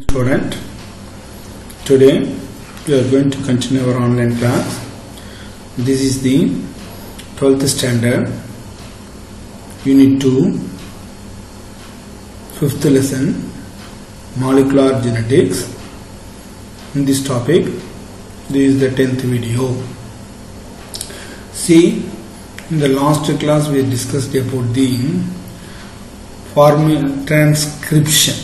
Student, today we are going to continue our online class. This is the 12th standard, unit 2, 5th lesson, molecular genetics. In this topic, this is the 10th video. See, in the last class we discussed about the transcription.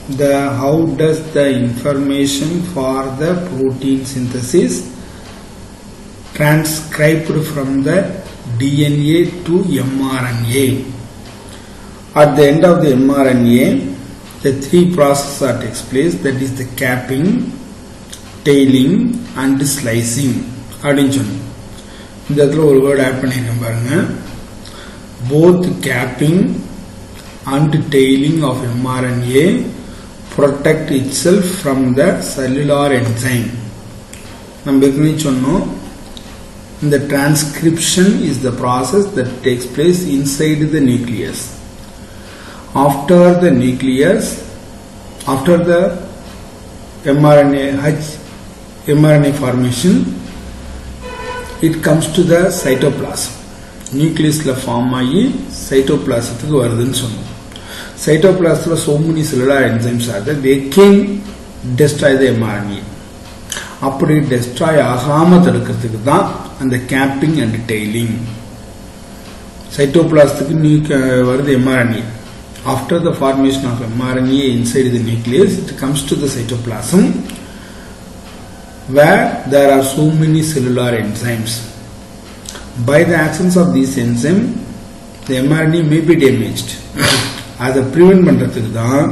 How does the information for the protein synthesis transcribed from the DNA to mRNA. At the end of the mRNA, the three processes that takes place, that is the capping, tailing and slicing. இந்த இடத்துல ஒரு word add பண்ணிருக்கேன் பாருங்க. Both capping and tailing of mRNA protect itself from the cellular enzyme. The transcription is the process that takes place inside the nucleus. After the mRNA formation, it comes to the cytoplasm. Nucleus la form ஆகி cytoplasmத்துக்கு வருதுன்னு சொன்னோம். Cytoplasm so many cellular enzymes are there, they can destroy the mRNA. அப்படி destroy ஆகாம தடுக்கிறதுக்கு தான் அந்த capping and tailing. Cytoplasmத்துக்கு வருது mRNA. After the formation of mRNA inside the nucleus, it comes to the cytoplasm where there are so many cellular enzymes. By the actions of these enzymes, the mRNA may be damaged. As a prevent பண்றதுக்கு தான்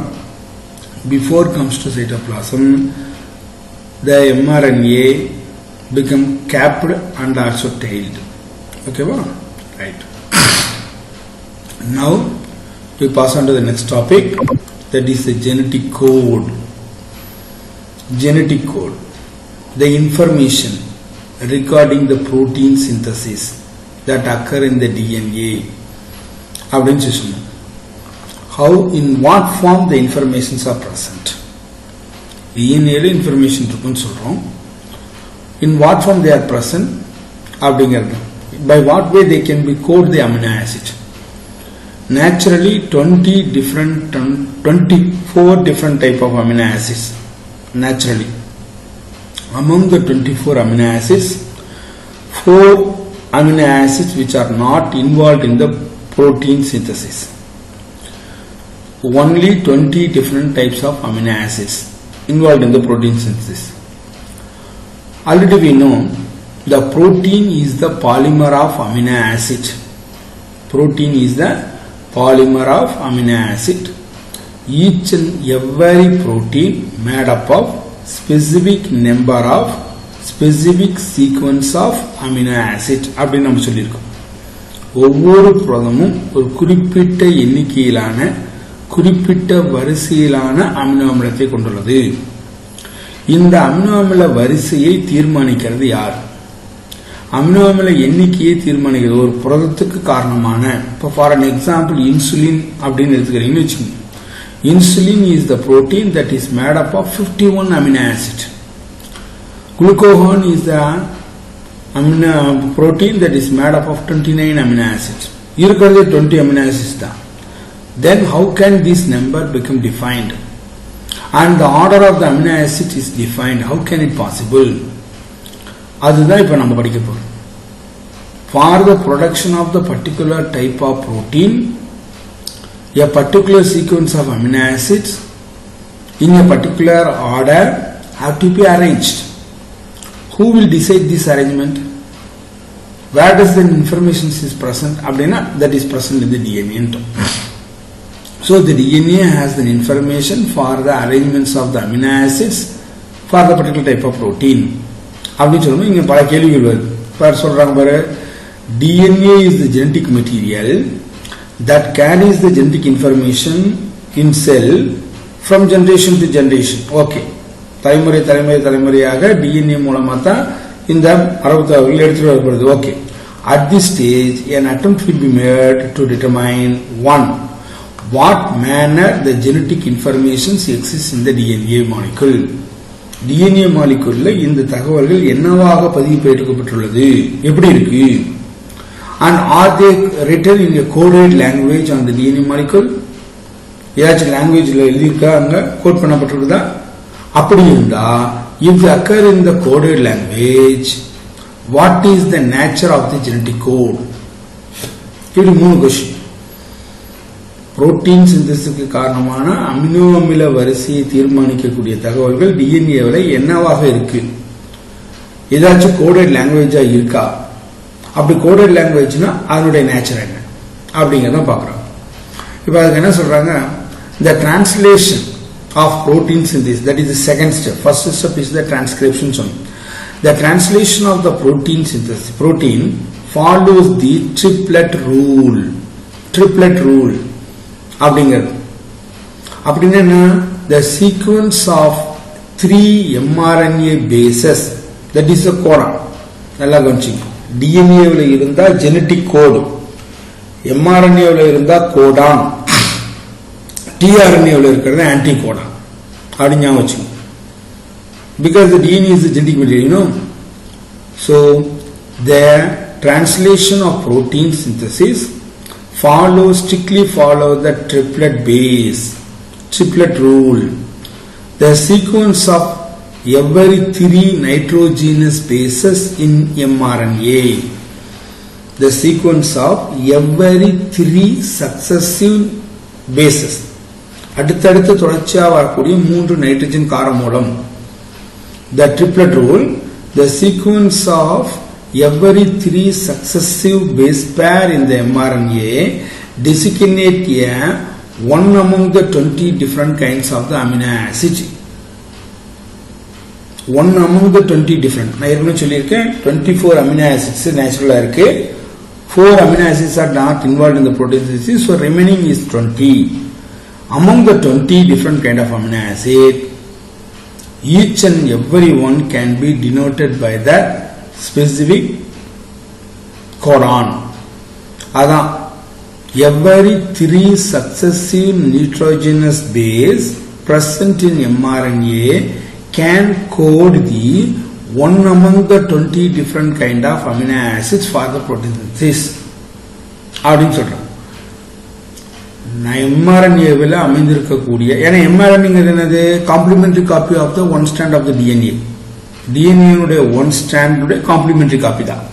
before comes to cytoplasm, the mRNA become capped and also tailed. Okay, wow? Right. Now we pass on to the next topic, that is the genetic code. Genetic code, the information regarding the protein synthesis that occur in the DNA. How, in what form the informations are present. DNA information in what form they are present. By what way they can be code the amino acid. Naturally 24 different type of amino acids. Naturally, among the 24 amino acids, 4 amino acids which are not involved in the protein synthesis. Only 20 different types of amino acids involved in the protein synthesis. Already we know the protein is the polymer of amino acid. Protein is the polymer of amino acid. Each and every protein made up of specific number of specific sequence of amino acid. அப்படி நம்ம சொல்லியிருக்கோம். ஒவ்வொரு புரதமும் ஒரு குறிப்பிட்ட எண்ணிக்கையிலான குறிப்பிட்ட வரிசையிலான amino அமிலத்தை கொண்டுள்ளது. இந்த அமினோ அமில வரிசையை தீர்மானிக்கிறது யார்? அமினோ அமில எண்ணிக்கையை தீர்மானிக்கிறது ஒரு புரதத்துக்கு காரணமான, இப்போ ஃபார் அன் எக்ஸாம்பிள் இன்சுலின் அப்படின்னு எடுத்துக்கிறீங்கன்னு வச்சுக்கோங்க. Insulin is the protein that is made up of 51 amino acid. Glucagon is the protein that is made up of 29 amino acids. இருக்கிறது 20 amino acids தான். Then how can this number become defined? And the order of the amino acid is defined. How can it possible? அதுதான் இப்போ நம்ம படிக்க போறோம். For the production of the particular type of protein, a particular sequence of amino acids in a particular order have to be arranged. Who will decide this arrangement? Where does the information is present? That is present in the DNA. So the DNA has the information for the arrangements of the amino acids for the particular type of protein. DNA is the genetic material that carries the genetic information in cell from generation to generation. Okay. தலைமுறையாக DNA மூலமா தான் இந்த 66 எடுத்துட்டு வரப்படுது. Okay. At this stage, an attempt will be made to determine 1. what manner the genetic information exists in the DNA molecule. DNA molecule இந்த தகவல்கள் என்னவாக பதிவுபடுத்தப்பட்டுள்ளது, எப்படி இருக்கு, and are they written in a coded language on the DNA molecule? ஏதாச்சும் லாங்குவேஜ்ல எழுதியிருக்காங்க, code பண்ணப்பட்டிருக்குதா? அப்படி இருந்தா if they occur in the coded language, what is the nature of the genetic code? இப்படி 3 கொஸ்டின். புரோட்டீன் சிந்தசிஸ்க்கு காரணமான அமினோ அமில வரிசையை தீர்மானிக்கக்கூடிய தகவல்கள் டிஎன்ஏவில் என்னவாக இருக்கு, ஏதாச்சும் கோடட் லாங்குவேஜா இருக்கா, அப்படி கோடட் லாங்குவேஜ்னா அதனுடைய நேச்சர் என்ன அப்படிங்கறத பார்க்கறோம். இப்போ அதுக்கு என்ன சொல்றாங்க, the translation of protein synthesis, that is the second step. First step is the transcription. The translation of the protein synthesis, protein follows the triplet rule. Triplet rule அப்படிங்கிறது அப்படின்னா என்ன, the sequence of 3 mRNA bases, that is the codon. நல்லா கவனிச்சிங்க, டிஎன்ஏவில் இருந்தா genetic கோடு, எம்ஆர்என்ஏவில் இருந்தா கோடான், டிஆர்என்ஏவில் இருக்கிறது anti Godan அப்படின்னு ஞாபகம் வச்சுக்கோங்க. Because the DNA is the genetic material, you know. So the translation of protein synthesis strictly follow the triplet base, triplet rule. The sequence of every 3 nitrogenous bases in mRNA. The sequence of every 3 successive bases. அடுத்தடுத்து தொடர்ச்சியாக வரக்கூடிய 3 nitrogen காரமூலம். The triplet rule, the sequence of every 3 successive base pair in the mRNA designate one among the 20 different kinds of the amino acids. One among the 20 different. நான் ஏற்கனவே சொல்லியிருக்கேன் 24 amino acids நேச்சுரலா இருக்கு, 4 amino acids are not involved in the protein synthesis, so remaining is 20. Among the 20 different kind of amino acid, each and every one can be denoted by the specific codon. அதான் every 3 successive nitrogenous base present in mRNA can code the one among the 20 different kind of amino acids for the protein synthesis அப்படின்னு சொல்றோம். mRNA அமைந்திருக்கக்கூடிய, ஏன்னா mRNA என்னது, complementary copy of the one strand of the DNA. DNA one strand complementary copy தான்.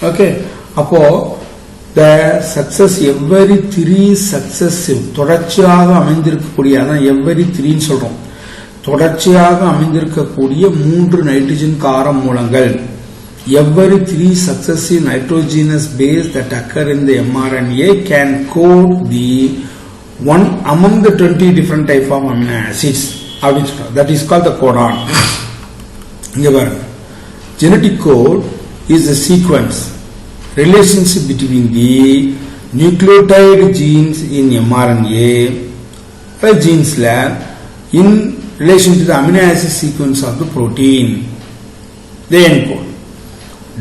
Okay, அப்போ the success every 3 successive தொடர்ச்சியாக அமைந்திருக்கக்கூடிய, அதான் எவ்வரி 3 சொல்றோம், தொடர்ச்சியாக அமைந்திருக்கக்கூடிய 3 நைட்ரஜன் கார மூலங்கள். Every 3 successive nitrogenous base that occur in the mRNA can code the one among the 20 different type of amino acids. That is called the codon. Genetic code is the sequence, relationship between the nucleotide genes in mRNA, genes in relation to the amino acid sequence of the protein. They encode.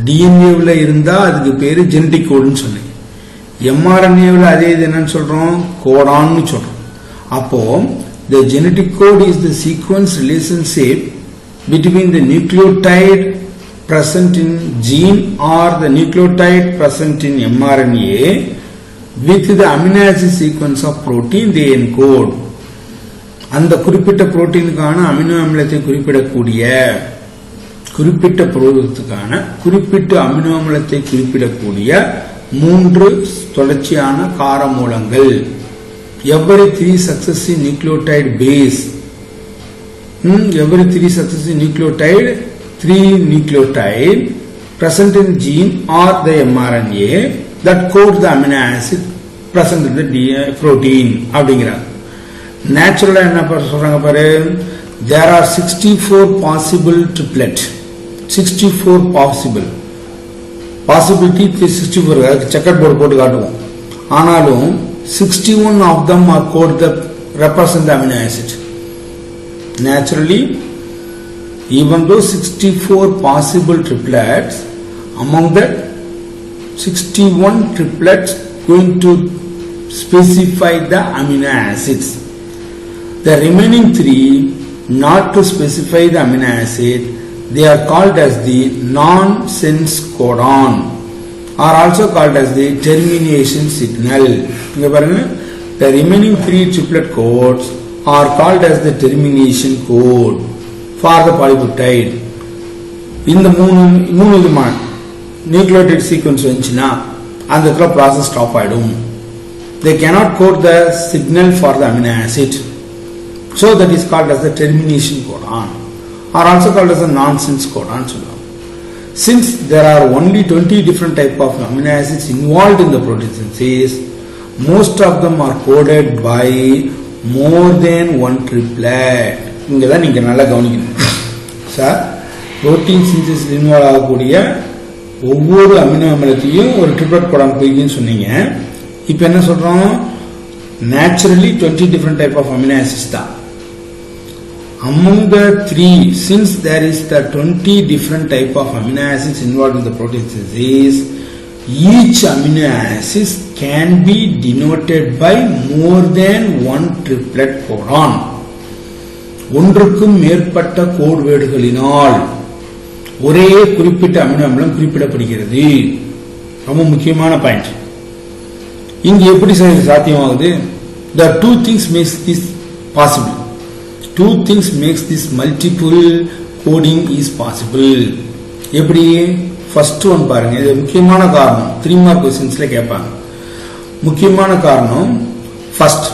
டிஎன்ஏவில் இருந்தா அதுக்கு பேரு genetic கோடுன்னு சொன்னேன். எம்ஆர்என்ஏவில் அதே இது என்னன்னு சொல்றோம், கோடான்னு சொல்றோம். அப்போ the genetic code is the sequence relationship between the nucleotide present in gene or the nucleotide present in mRNA with the amino acid sequence of protein they encode. அந்த குறிப்பிட்ட புரோட்டீனுக்கான அமினோ அமிலத்தை குறிப்பிடக்கூடிய, குறிப்பிட்ட புரதத்துக்கான குறிப்பிட்ட அமினோ அமிலத்தை குறிப்பிடக்கூடிய 3 தொடர்ச்சியான காரமூலங்கள். every 3 successive nucleotide base, every 3 successive nucleotide, 3 nucleotide present in gene or the mRNA that code the amino acid present in the protein அப்படிங்கிறாங்க. நேச்சுரலா என்ன சொல்றாங்க பாரு, there are 64 possible triplet, 64 possible possibility 64 checker board போட்டு காட்டுவோம். ஆனாலும் 61 of them are coded that represent the amino acid. Naturally, even though 64 possible triplets, among that 61 triplets going to specify the amino acids. The remaining 3 not to specify the amino acid, they are called as the nonsense codon, are also called as the termination signal. The remaining 3 triplet codes are called as the termination code for the polypeptide. In the மூணு விதமான nucleotide sequence வந்துச்சுன்னா அந்த process stop ஆயிடும். They cannot code the signal for the amino acid, so that is called as the termination codon, or also called as a nonsense codon. Since there are only 20 different types of amino acids involved in the protein synthesis, most of them are coded by more than one triplet. இங்க தான் நீங்க நல்லா கவனிக்கணும் sir. Protein synthesis involve ஆகக்கூடிய ஒவ்வொரு amino அமிலத்தையும் ஒரு triplet Godan போய்க்குன்னு சொன்னீங்க. இப்போ என்ன சொல்றோம்? Naturally 20 different type of amino acids தான். Among the 3, since there is the 20 different type of amino acids involved in the protein synthesis, each amino acid can be denoted by more than one triplet codon. ஒன்றுக்கும் மேற்பட்ட code வேர்டுகளினால் ஒரே குறிப்பிட்ட amino அமிலம் குறிப்பிடப்படுகிறது. ரொம்ப முக்கியமான point. இங்க எப்படி சாத்தியமாகுது? The two things makes this possible. Two things makes this multiple coding is possible. எப்படி? ஃபர்ஸ்ட் ஒன் பாருங்க. இது முக்கியமான காரணம். 3 மார்க் क्वेश्चंसல கேட்பாங்க. முக்கியமான காரணம் first,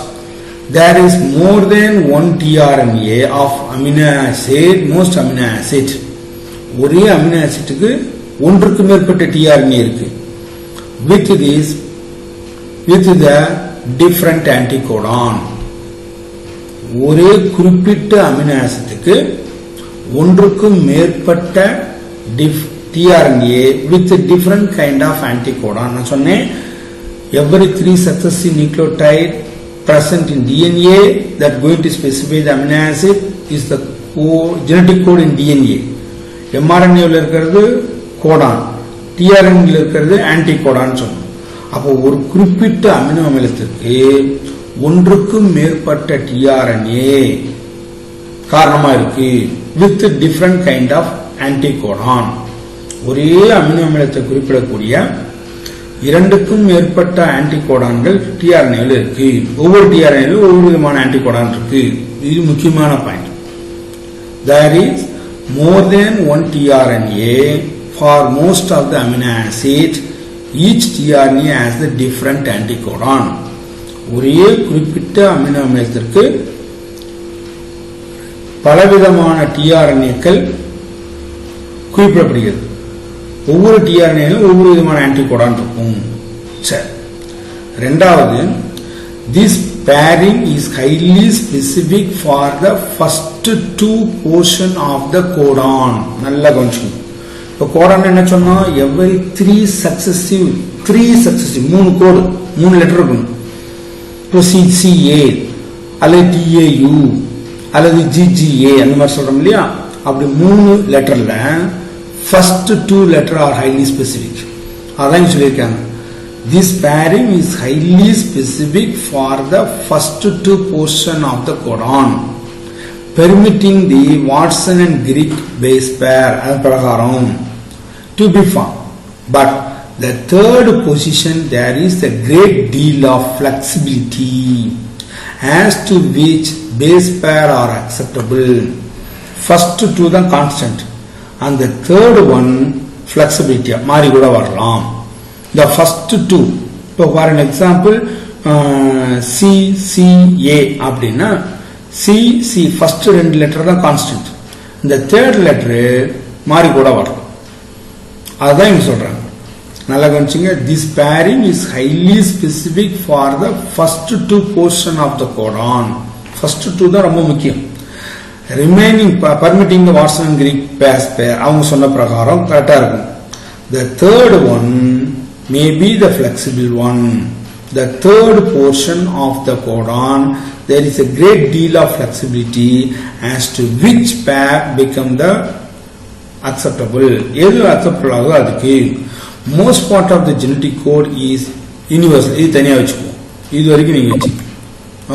there is more than one tRNA of amino acid, most amino acid. ஒரே அமினோ ஆசிட்டுக்கு ஒன்றுக்கு மேற்பட்ட tRNA இருக்கு. with the different anticodon. ஒரே குறிப்பிட்ட அமினோ ஆசிட்டுக்கு ஒன்றுக்கும் மேற்பட்ட tRNA with different kind of anticodon. நான் சொன்னேன், every 3 successive nucleotide present in DNA that going to specify the amino acid is the genetic code in DNA. mRNA ல இருக்கிறது Godan, tRNA ல இருக்கிறது ஆன்டிகோடான் சொன்னோம். அப்போ ஒரு குறிப்பிட்ட அமினோ அமிலத்திற்கு ஒன்றுக்கும் மேற்பட்ட tRNA காரணமா இருக்கு with different kind of anticodon. ஒரே அமினோ அமிலத்தை குறிப்பிடக்கூடிய இரண்டுக்கும் மேற்பட்ட ஆன்டிகோடான்கள் tRNA ல இருக்கு. ஒவ்வொரு tRNA ல ஒவ்வொரு விதமான ஆன்டிகோடான் இருக்கு. இது முக்கியமான point. There is more than one tRNA for most of the amino acid. Each tRNA has the different anticodon. ஒரே குறிப்பிட்ட அமினோ அமிலத்திற்கு பலவிதமான tRNAக்கள் குறிப்பிடப்படுகிறது. ஒவ்வொரு tRNA ஒவ்வொரு விதமான ஆன்டிகோடான் இருக்கும். சரி, இரண்டாவது, this pairing is highly specific for the first 2 portion of the codon. நல்லா கவனிச்சுக்கணும். இப்போ கோடான் என்ன சொன்னா, every 3 successive 3 கோடு 3 லெட்டர் இருக்கணும். இப்போ CA அல்லது TAU அல்லது GGA அந்த மாதிரி சொல்றோம் இல்லையா? அப்படி 3 லெட்டர்ல first 2 letter are highly specific. அதான் சொல்லியிருக்காங்க. This pairing is highly specific for the first 2 portion of the codon, permitting the Watson and Crick base pair as prakaram to be formed. But the third position, there is a great deal of flexibility as to which base pair are acceptable. First 2 தான் constant, and the third one flexibility மாறி கூட வரலாம். The first 2, இப்போ for an example CCA அப்படின்னா CC first 2 letter தான் constant, இந்த third letter மாறி கூட வரலாம். அதுதான் இங்க சொல்றாங்க. நல்லா கவனிச்சுங்க. This pairing is highly specific for the first 2 portion of the codon. first 2 தான் ரொம்ப முக்கியம். remaining permitting the Watson and Crick base pair அவங்க சொன்ன பிரகாரம் கரெக்டா இருக்கும். The third one may be the flexible one. The third portion of the codon, there is a great deal of flexibility as to which pair become the acceptable. எது acceptable ஆகுதோ அதுக்கு. Most part of the genetic code is universal. இது தனியா வச்சுக்குவோம். இது வரைக்கும் நீங்க வச்சு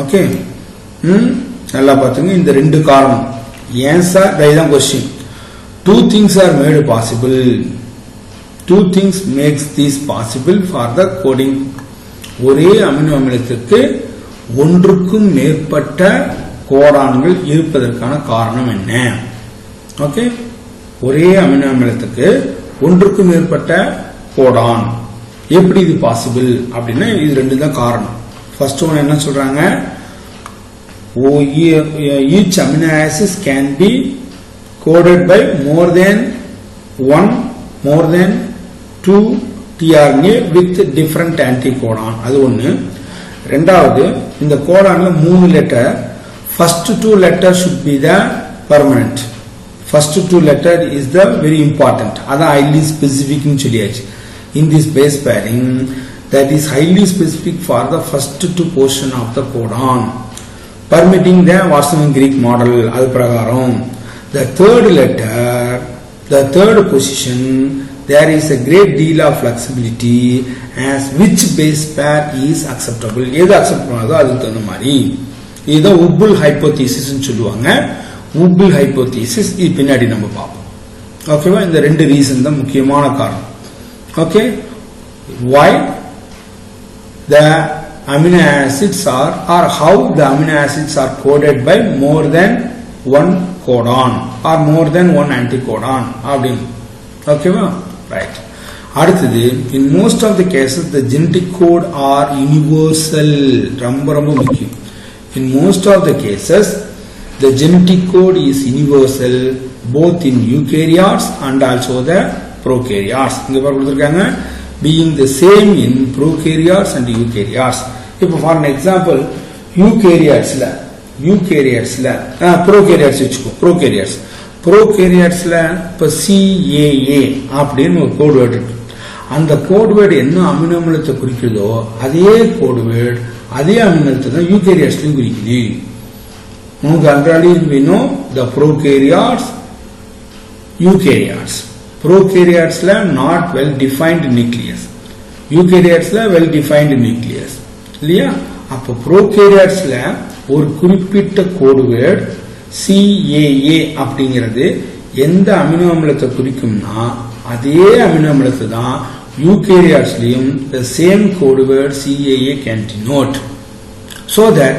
ஓகே. நல்லா பார்த்துங்க. இந்த ரெண்டு காரணம் ஏன் சார் இதுதான் question. 2 things are made possible. 2 things makes this possible for the coding. ஒரே அமினோ அமிலத்துக்கு ஒன்றுக்கும் மேற்பட்ட கோடான்கள் இருப்பதற்கான காரணம் என்ன? ஓகே, ஒரே அமினோ அமிலத்துக்கு ஒன்றுக்கும் மேற்பட்ட கோடான் எப்படி இது பாசிபிள் அப்படின்னா இது ரெண்டு தான் காரணம். ஃபர்ஸ்ட் ஒன் என்ன சொல்றாங்க, each amino acid can be coded by more than 2 tRNA with different anticodon. அது ஒண்ணு. ரெண்டாவது, இந்த கோடான்ல 3 letter, first 2 letters should be the permanent. First 2 letter is the very important. அது highly specific னு சொல்லியாச்சு. In this base pairing, that is highly specific for the first 2 portion of the codon, permitting the Watson Crick model. அது பிரகாரம் the third letter, the third position, there is a great deal of flexibility as which base pair is acceptable. எது accept பண்ணாதோ அதுக்கு தகுந்த மாதிரி. இதுதான் Upul hypothesis சொல்லுவாங்க. Upul hypothesis இது பின்னாடி நம்ம பார்ப்போம். ஓகேவா? இந்த ரெண்டு ரீசன் தான் முக்கியமான காரணம். Okay, why the amino acids are or how the amino acids are coded by more than one codon or more than one anticodon அப்படின்னு. ஓகேவா? ரைட். அடுத்தது, in most of the cases the genetic code are universal. ரொம்ப ரொம்ப முக்கியம். In most of the cases the genetic code is universal both in eukaryotes and also the prokaryotes. இங்க கொடுத்திருக்காங்க being the same in prokaryotes and eukaryotes. இப்போ for an example eukaryotesல prokaryotes வெச்சுக்கோ. prokaryotesல இப்ப CAA அப்படின்னு ஒரு code word இருக்கு. அந்த code word என்ன amino அமிலத்தை குறிக்குதோ அதே கோட் வேர்ட் அதே அமினோ அமிலத்தை தான் யூகேரியாட்ஸ்லயும் குறிக்குது. உங்களுக்கு already we know the prokaryotes, eukaryotes. prokaryotsல not well defined nucleus, eukaryotsல well defined nucleus இல்லையா? அப்ப prokaryotsல ஒரு குறிப்பிட்ட கோட் வேர்ட் CAA அப்படிங்கிறது எந்த அமினோ அமிலத்தை குறிக்கும்னா அதே அமினோ அமிலத்தை தான் யூகேரியாட்ஸ்லயும் the same code word CAA can denote, so that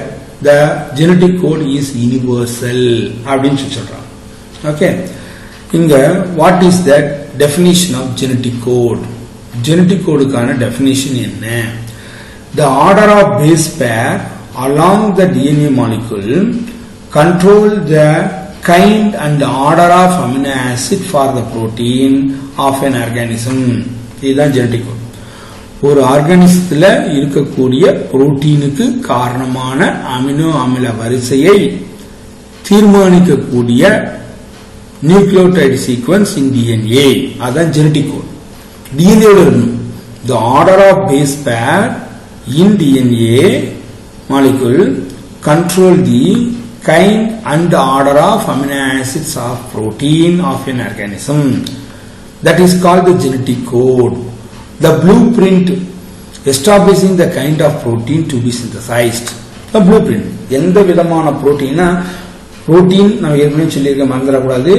the genetic code is universal அப்படின்னு சொல்றாங்க. ஓகே, இங்க what is that definition of genetic code? genetic codeக்கான definition என்ன? The order of base pair along the DNA molecule control the kind and order of amino acid for the protein of an organism. இதுதான் genetic code. ஒரு ஆர்கானிசத்துல இருக்கக்கூடிய புரோட்டீனுக்கு காரணமான amino அமில வரிசையை தீர்மானிக்கக்கூடிய nucleotide sequence இன் DNA. அதான் genetic code. DNA இருக்கணும். The order of base pair in DNA molecule control the kind and order of amino acids of protein of an organism. That is called the genetic code. The blueprint establishing the kind of protein to be synthesized. The blueprint எந்த விதமான புரோட்டீனா protein நான் ஏற்கனவே சொல்லியிருக்க மறந்துடக்கூடாது.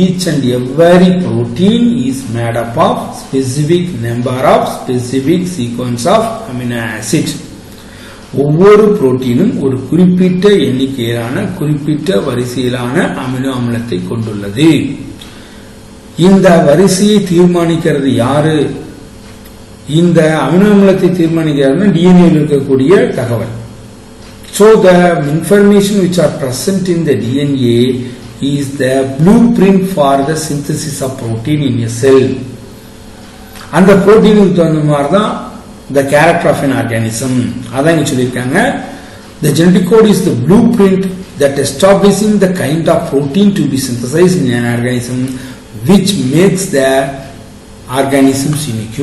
each and every protein is made up of specific number of specific sequence of amino acid. ஒவ்வொரு புரோட்டீனும் ஒரு குறிப்பிட்ட எண்ணிக்கையிலான குறிப்பிட்ட வரிசையிலான அமினோ அமிலத்தை கொண்டுள்ளது. இந்த வரிசையை தீர்மானிக்கிறது யாரு? இந்த அமினோ அமிலத்தை தீர்மானிக்கிறது DNA இருக்கக்கூடிய தகவல். So the information which are present in the DNA is the blueprint for the synthesis of protein in a cell. அந்த புரோட்டீனுக்கு தகுந்த மாதிரி தான் the character of an organism. அதான் இங்க சொல்லியிருக்காங்க. The genetic code is the blueprint that establishing the kind of protein to be synthesized in an organism which makes the organisms unique.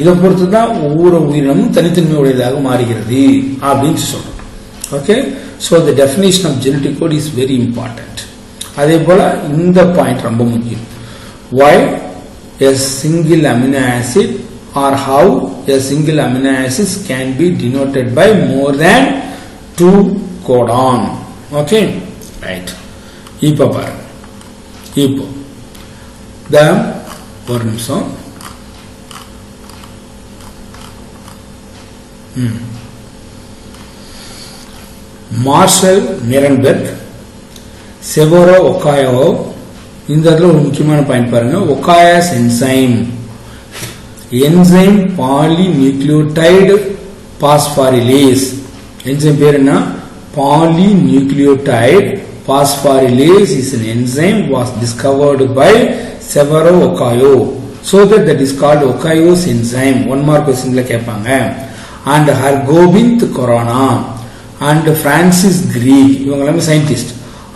இதை பொறுத்து தான் ஒவ்வொரு உயிரினமும் தனித்தன்மையுடையதாக மாறுகிறது அப்படின்னு சொல்றோம். Okay, so the definition of genetic code is very important. அதே போல இந்த பாயிண்ட் ரொம்ப முக்கியம். Why a single amino acid or how a single amino acid can be denoted by more than 2 codon. Okay, right. இப்போ பாருங்க, இப்போ ஒரு நிமிஷம். மார்ஷல் நிரன்பெர்க், செவோரோ ஒகாயோ, இந்த இடத்துல ஒரு முக்கியமான பாயிண்ட் பாருங்க. ஒகாயாஸ் என்சைம் பாலிநியூக்ளியோடைடு பாஸ்பாரிலேஸ். என்சைம் பேர் என்ன? Polynucleotide phosphorylase is an enzyme was discovered by Severo Okayo, so that is called Okayo's enzyme. One more question la kepanga. And Hargobind Corona and Francis Crick, ivanga scientist,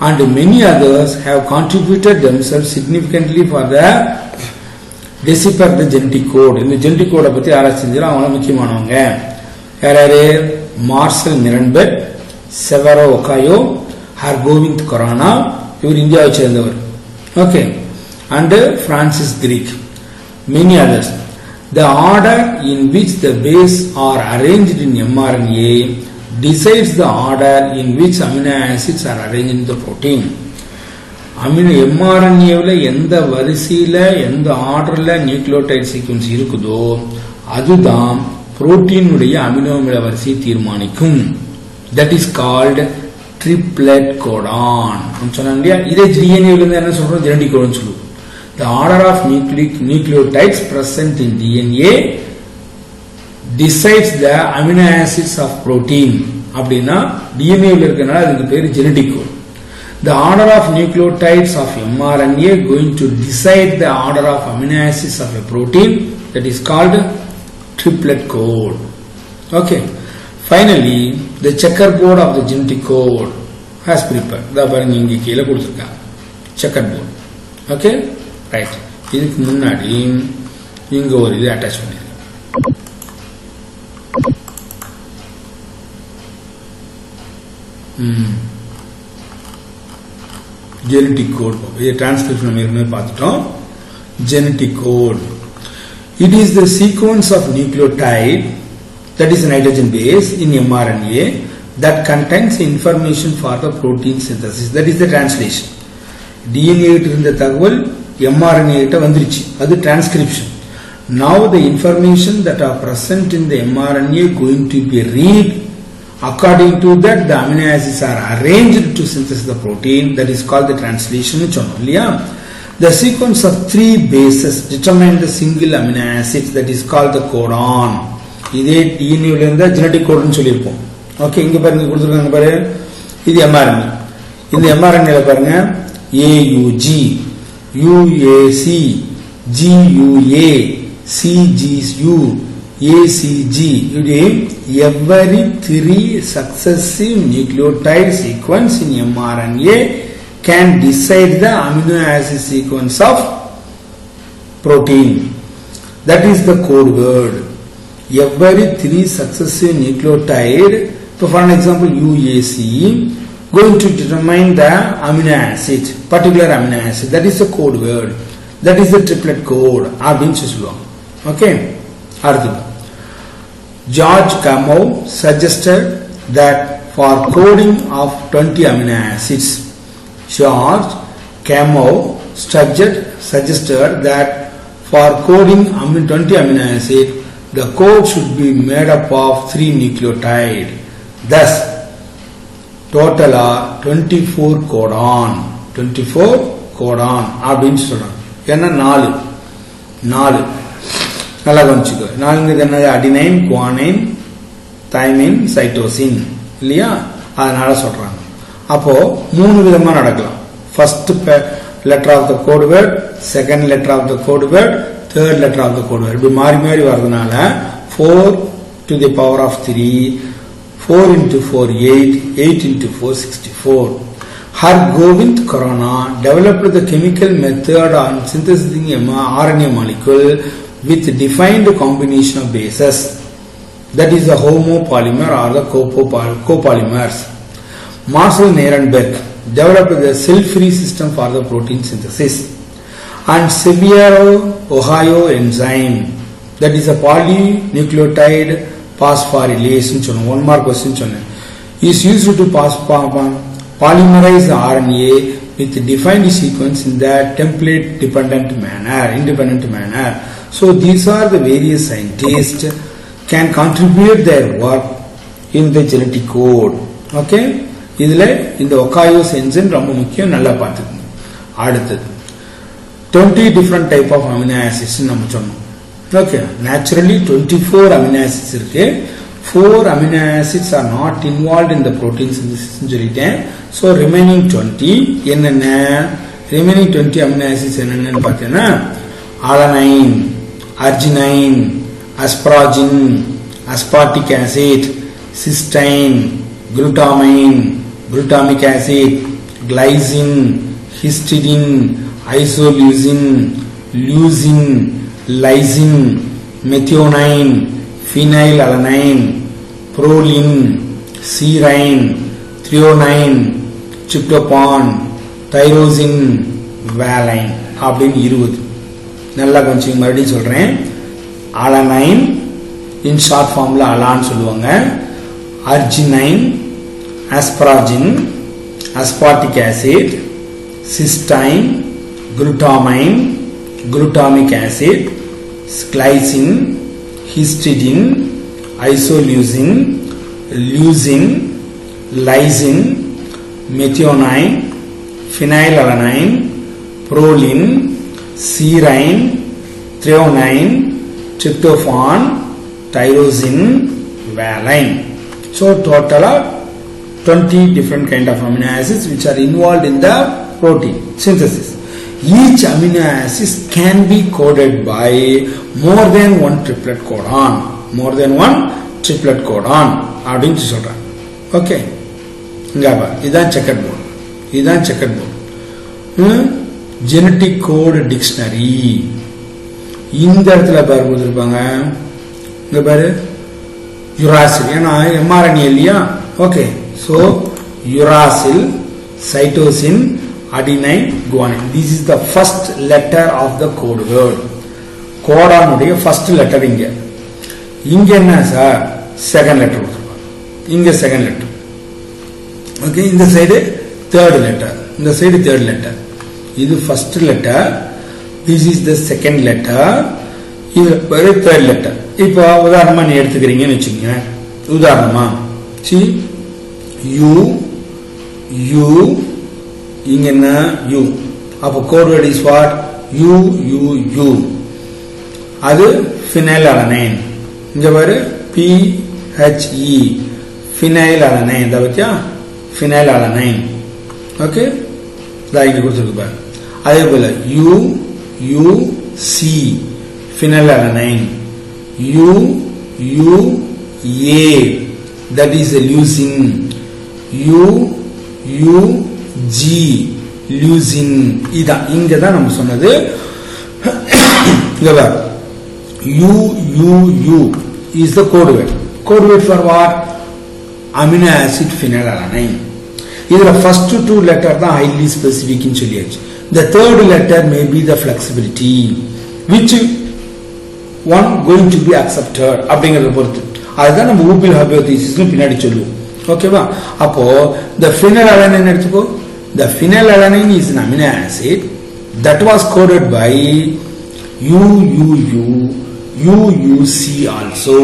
and many others have contributed themselves significantly for the decipher the genetic code. In the genetic code பத்தி ஆராய்ச்சி செஞ்சா அவங்க முக்கியமானவங்க. யாராரு? Marshal Nirenberg, செவரோ ஒகாயோ, Hargobind corona, இவர் இந்தியாவை சேர்ந்தவர். Okay, and Francis Kirik, many others. The order in which the base are arranged in mRNA decides the order in which amino acids are arranged in the protein. mRNA எந்த வரிசையில எந்த ஆர்டர்ல nucleotide sequence இருக்குதோ அதுதான் புரோட்டீனுடைய amino அமில வரிசையை தீர்மானிக்கும். That is called triplet codon. சொன்னாங்க இல்லையா? இதே DNA என்ன சொல்றோம்? ஜெனடிக் கோடன் சொல்லுவோம். The order of nucleotides present in DNA decides the amino acids of protein. அப்படின்னா DNA இருக்கனால அதுக்கு பேர் genetic code. The order of nucleotides of mRNA going to decide the order of amino acids of a protein, that is called triplet code. Okay. Finally, the checkerboard of the genetic code has prepared. Da பாருங்க இங்க கீழ கொடுத்திருக்காங்க checkerboard. Okay, right. இதுக்கு முன்னாடி இங்க ஒரு இது attach பண்ணிருக்கேன். genetic code. இது டிரான்ஸ்கிரிப்ஷன் நம்ம ஏற்கனவே பார்த்துட்டோம். genetic code. It is the sequence of nucleotide, that is a nitrogen base in mRNA, that contains information for the protein synthesis. That is the translation. DNA இருந்த தகவல் mRNA கிட்ட வந்துருச்சு, அது transcription. Now the information that are present in the mRNA going to be read. According to that, the amino acids are arranged to synthesize the protein. That is called the translation. The sequence of 3 bases determine the single amino acids, that is called the codon. இதே DNA இருந்தா genetic கோட்னு சொல்லியிருப்போம். Okay, இங்க பாருங்க கொடுத்துருக்காங்க பாரு, இது mRNA. இந்த mRNA பாருங்க AUG, UAC, GUA, CGU, ACG. இப்படி every 3 successive nucleotide sequence in mRNA can decide the amino acid sequence of protein. That is the code word. Every 3 successive nucleotide, so for an example UAC, going to determine the amino acid, particular amino acid. That is the code word. That is the triplet code. Okay. George Gamow suggested that for coding of 20 amino acids, George Gamow suggested that for coding 20 amino acid, the code should be made up of 3 nucleotides. Thus, total are 24 codon. 24 codon. அப்படின்னு சொல்றாங்க. என்ன 4 நல்லா கவனிச்சுக்கோ. 4ங்கிறது என்னது? Adenine, guanine, thymine, cytosine இல்லையா? அதனால சொல்றாங்க. அப்போ 3 விதமா நடக்கலாம். First letter of the code word, second letter of the code word, third letter of the code word. இப்படி மாறி மாறி வரதுனால 4 to the power of 3, 4 into 4 8, 8 into 4 64. Hargobind Khorana developed the chemical method on synthesizing RNA molecule with defined combination of bases, that is the homopolymer or the copolymers. Marshall Nirenberg developed the cell-free system for the protein synthesis. And Severo Ohio enzyme that is a polynucleotide phosphorylase னு சொன்னோம். 1 mark question சொன்னேன். is used to polymerize the RNA with defined sequence in the template independent manner. So these are the various scientists can contribute their work in the genetic code. Okay, இதுல இந்த ஒகாயோஸ் enzyme ரொம்ப முக்கியம், நல்லா பார்த்துக்கணும். அடுத்தது 20 different type of amino acids நம்ம சொன்னோம். Okay, naturally 24 amino acids இருக்கு. 4 amino acids are not involved in the protein synthesis சொல்லிட்டேன். So remaining 20 என்னென்ன? remaining 20 amino acids என்னென்னு பார்த்தீங்கன்னா alanine, arginine, asparagine, aspartic acid, cysteine, glutamine, glutamic acid, glycine, histidine, isoleucine, leucine, lysine, methionine, phenylalanine, proline, serine, threonine, tryptophan, tyrosine, valine அப்படின்னு 20. நல்லா கொஞ்சம் மறுபடியும் சொல்றேன். alanine in short formula alan சொல்லுவாங்க, arginine, asparagine, aspartic acid, cysteine, glutamine, glutamic acid, glycine, histidine, isoleucine, leucine, lysine, methionine, phenylalanine, proline, serine, threonine, tryptophan, tyrosine, valine. So total 20 different kind of amino acids which are involved in the protein synthesis. Each amino acid can be coded by more than one triplet codon. அப்படின்னு சொல்றாங்க. Okay, இங்க பாரு, இதான் checker board. Genetic code dictionary இந்த இடத்துல பாரு கொடுத்துருப்பாங்க. இங்க பாரு யுராசில், ஏன்னா mRNA இல்லையா. Okay, so uracil, cytosine, adenine, guanine. This is the first letter of the code word. Codon உடைய first letter இங்க என்ன சார்? second letter. இங்க second letter. ஓகே, இந்த சைடு third letter, இந்த சைடு third letter. இது first letter, this is the second letter, இது ஒரு third letter. இப்போ உதாரணமா நீ எடுத்துக்கிறீங்கன்னு வச்சுக்கோங்க. உதாரணமா see U இங்க என்ன U, அப்போ code word is what? U. அது phenylalanine. இங்க பாரு PHE, phenylalanine. இத பத்தியா phenylalanine. ஓகே, இத இங்க கொடுத்துருக்கு பாரு. அதே போல UC, phenylalanine. UA, that is leucine. UG, leucine. இதான் இங்க தான் நம்ம சொன்னது. இங்க பாரு UUU is the code word. Code word for what? Amino acid phenylalanine. இதுல first two letter தான் highly specific ன்னு சொல்லியாச்சு. The third letter may be the flexibility, which one going to be accepted அப்படிங்கறத பொறுத்து. அதுதான் நம்ம ஊபில் ஹைபோதீசிஸ்னு பின்னாடி சொல்லுவோம். ஓகேவா? அப்போ the phenylalanine எடுத்துக்கோ. The phenylalanine is an amino acid that was coded by UUU, UUC also.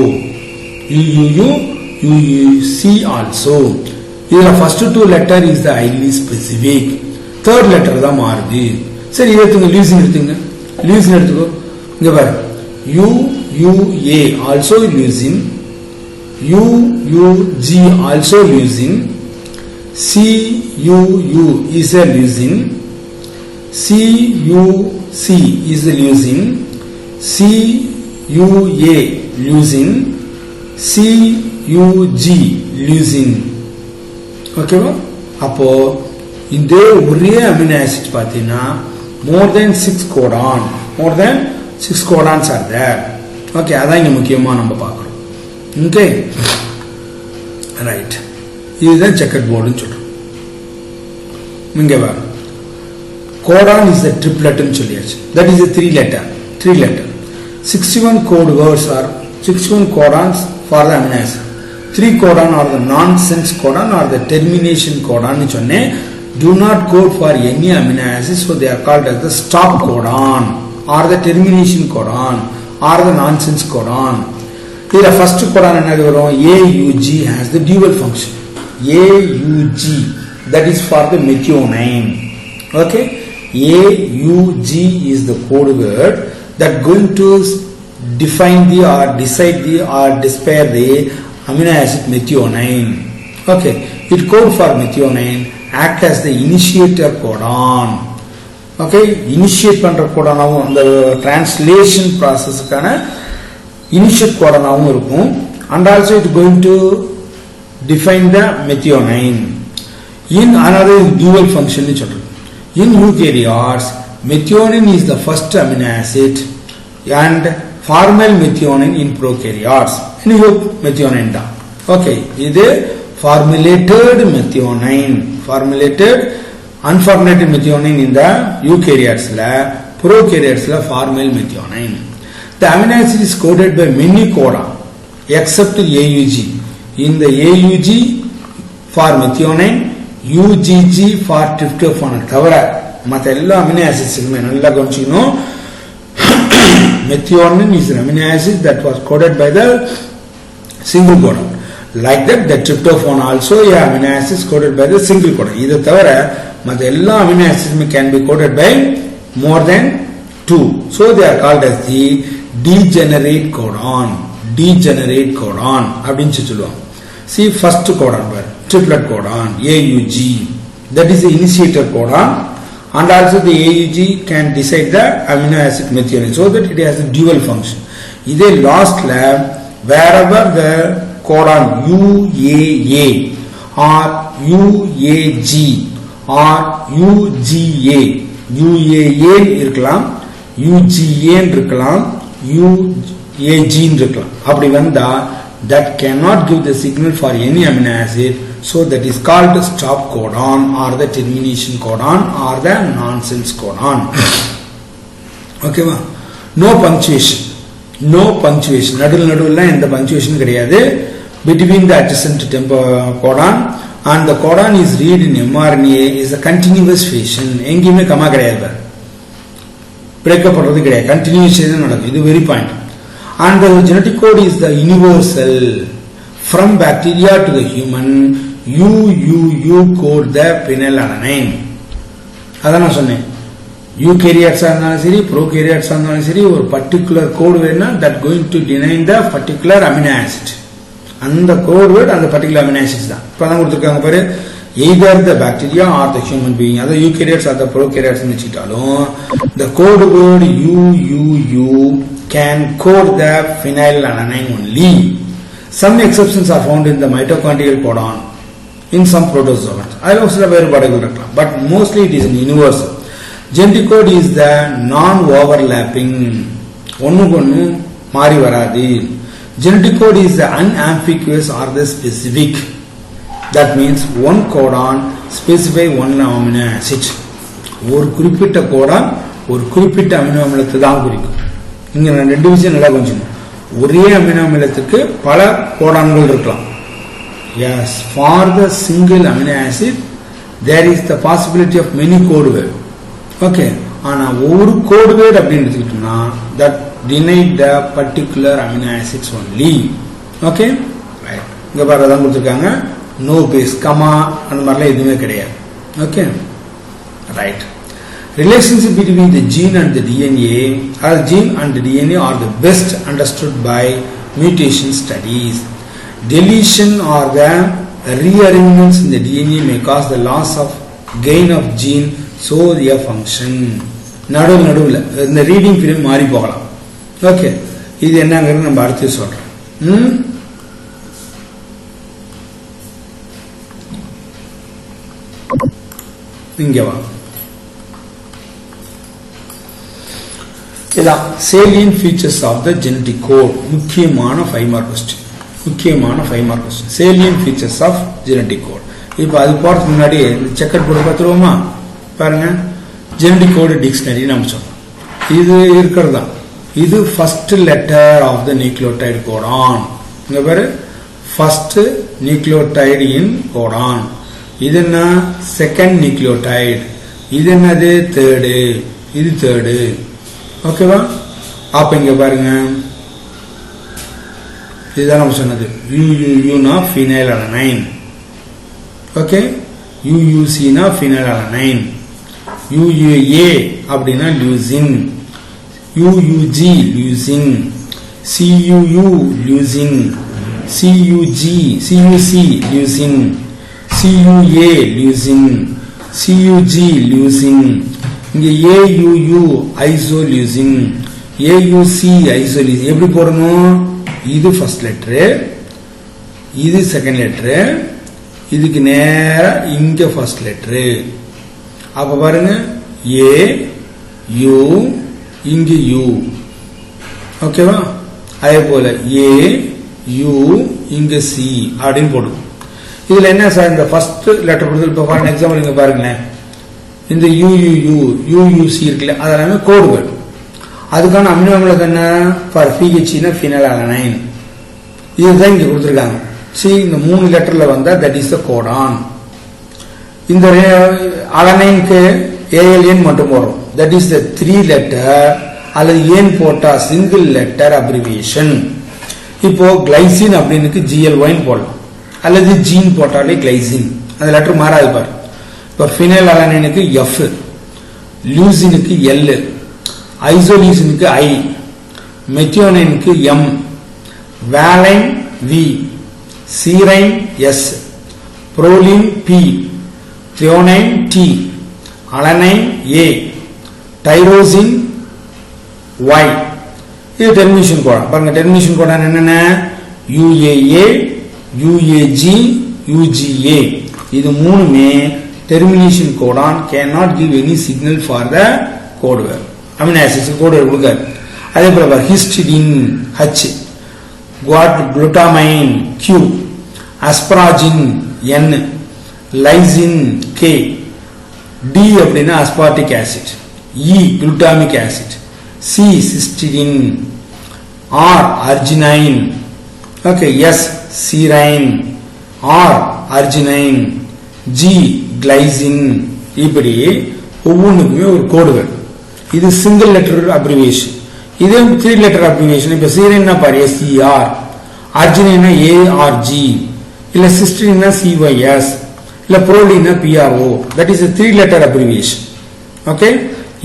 UUC also. இதுல first two letter is the highly specific. Third letter தான் மாறுது. சரி, இதை எடுத்துங்க, leucine எடுத்துக்கோ. இங்க பாரு UUA also leucine, UUG also leucine, CUU is a leucine, CUC is a leucine, CUA leucine, CUG leucine. ஓகேவா? அப்போ இந்த ஒரே அமினோ ஆசிட் பார்த்தீங்கன்னா more than 6 codons are there. Okay, அதான் இங்க முக்கியமா நம்ம பார்க்கிறோம். Okay, right. இதுதான் செக்கர் போர்டுன்னு சொல்றோம். இங்க பாரு, கோடான் இஸ் a triplet ன்னு சொல்லியாச்சு. that is a three letter. 61 code words or 61 codons for the amino acid. 3 codon are the nonsense codon or the termination codon which one do not code for any amino acid, so they are called as the stop codon or the termination codon or the nonsense codon. Here first codon AUG has the dual function. AUG, that is for the methionine. Okay, AUG is the code word that going to define the or decide the or despair the amino acid methionine. Okay, it code for methionine act as the initiator codon. Okay, initiate பண்ற கோடானாவும் அந்த translation processக்கான initiate கோடானாவும் இருக்கும், and also it going to define the methionine. In another dual function னு சொல்றோம். In eukaryotes, methionine is the first amino acid and formal methionine in prokaryotes. Anyway, methionine da. Okay, இது formulated methionine. Formulated, unformulated methionine in the eukaryotes la, prokaryotes la formal methionine. The amino acid is coded by many codon except AUG. In the AUG for methionine, UGG for tryptophan தவிர மற்ற எல்லா amino ஆசிட்ஸுக்குமே நல்லா கவனிச்சுக்கணும். Methionine is an amino acid that was coded by the single codon. Like that, the tryptophan also a amino acid is coded by the single codon. இதை தவிர மற்ற எல்லா amino ஆசிட்ஸுமே can be coded by more than 2. So they are called as the degenerate codon. Degenerate codon அப்படின்னு சொல்லுவாங்க. See first codon, triplet codon, AUG, that is the initiator codon, and also the AUG can decide the amino acid methionine, so that it has a dual function. This last lab, wherever the codon UAA or UAG or UGA, UAA இருக்கலாம், UGA இருக்கலாம், UAG இருக்கலாம். அப்படி வந்தா that cannot give the signal for any amino acid, so that is called stop codon or the termination codon or the nonsense codon. Okay va? No punctuation. No punctuation. நடுவுல இந்த punctuation கிடையாது between the adjacent codon, and the codon is read in mRNA is a continuous fashion. எங்கேயுமே comma கிடையாது, breakup பண்றது கிடையாது, continuation நடக்கும். இது very point. And the genetic code is the universal from bacteria to the human. UUU code the phenylalanine. அதான் நான் சொன்னேன், யூகேரியாட்ஸா இருந்தாலும் சரி ப்ரோகேரியாட்ஸா இருந்தாலும் சரி ஒரு பர்டிகுலர் கோடு வேணும்னா that going to deny the particular amino acid. அந்த கோட் வேர்ட் அந்த பர்டிகுலர் அமினோ ஆசிட்ஸ் தான். இப்போ தான் கொடுத்துருக்காங்க பாரு, either the bacteria or the human being, அதாவது eukaryotes or the prokaryotes வச்சுக்கிட்டாலும் the code word UUU can code the phenylalanine only. Some exceptions are found in the mitochondrial codon in some protozoans. அதில் சில வேறுபாடுகள் இருக்கலாம், but mostly it is universal. Genetic code is the non-overlapping, ஒன்னுக்கு ஒன்னு மாறி வராது. Genetic code is the unambiguous or the specific. That means one codon specify one amino acid. ஒரு குறிப்பிட்ட கோடான் ஒரு குறிப்பிட்ட அமினோ அமிலத்தை தான் குறிக்கும். இங்க நான் ரெண்டு விஷயம் நல்லா கொஞ்சம், ஒரே அமினோ அமிலத்துக்கு பல கோடான்கள் இருக்கலாம். Yes, for the single amino acid there is the possibility of many code word. Okay, ஆனா ஒரு code word அப்படின்னு எடுத்துக்கிட்டோம்னா that denied the particular amino acids only. Okay, right. இங்க பாருங்க தான் கொடுத்திருக்காங்க, no base, comma அந்த மாதிரிலாம் எதுவுமே கிடையாது. Okay, right. Relationship between the gene and the DNA, or gene and the DNA are the best understood by mutation studies. Deletion or the rearrangements in the DNA may cause the loss of gain of gene, so their function. நடுவில் இந்த reading period மாறி போகலாம். Okay, இது என்னங்கிறது நம்ம அடுத்து சொல்றோம். இங்க வா, இதான் salient features of the genetic code. முக்கியமான 5 மார்க் கொஸ்டின், முக்கியமான 5 mark question, salient features of genetic code. இப்போ அது போறதுக்கு முன்னாடி செக்கர் போட்டு பார்த்துருவோமா? பாருங்க, ஜெனடிக் கோடு டிக்ஷனரி நம்ம சொல்றோம், இது இருக்கிறது தான். இது first letter of the nucleotide codon. இங்க பாரு first nucleotide in codon. இது என்ன second nucleotide. இது என்னது third. இது third. ஓகேவா? அப்ப இங்க பாருங்க இதுதான் நம்ம சொன்னது UUU னா phenylalanine. ஓகே UUC னா phenylalanine. UUA அப்படினா leucine. UUG leucine. CUU leucine. CUC leucine. CUA leucine. CUG leucine. இங்க AUU isoleucine. AUC isoleucine. எப்படி போடணும்? இது first letter, இது second letter, இதுக்கு நேரா இங்க first letter. அப்ப பாருங்க A U இங்க U. ஓகேவா? அதே போல A U இங்க C அப்படினு போடுங்க. இதுல என்ன சார் இந்த ஃபர்ஸ்ட் லெட்டர் கொடுத்து இப்ப ஃபார் எக்ஸாம்பிள் இங்க பாருங்களேன் இந்த UUU UUC இருக்குல்ல அதெல்லாம் கோட் வேர்ட். அதுக்கான அமினோ அமிலம் என்ன ஃபார் PH னா phenylalanine. இதுதான் இங்க கொடுத்திருக்காங்க. see இந்த மூணு லெட்டர்ல வந்தா that is the codon. இந்த அலனைனுக்கு ALN மட்டும் போடுறோம். that is the 3 letter அல்லது ஏன் போட்டா சிங்கிள் லெட்டர் அப்ரிவியேஷன். இப்போ கிளைசின் அப்படினுக்கு GLY போடலாம் அல்லது ஜீன் போட்டாலே கிளைசின் அந்த லெட்டர் மாறாது பாரு. இப்போ phenylalanine F, leucineக்கு L, isoleucineக்கு I, methionine M, valine V, serine S, proline P, threonine T, alanine A, tyrosine Y. இது termination கோடன். பாருங்க termination கோடன் என்னென்ன UAA, UAG, UGA. இது மூணுமே termination codon cannot give any signal for the code word. Amino acids code word கொடுக்காது. அதே போல histidine H, glutamine Q, asparagine N, lysine K, D அப்படினா aspartic acid, E glutamic acid, C cystidine, R arginine, okay, S serine, R arginine, G glycine. இப்படி ஒவ்வொன்றுக்குமே ஒரு கோடு வேணும். இது single letter abbreviation. இது 3 letter abbreviation. இப்ப serine பாரு SER, arginine ARG, இல்ல cystidine CYS, இல்ல proline PRO. that is a 3 letter abbreviation. Okay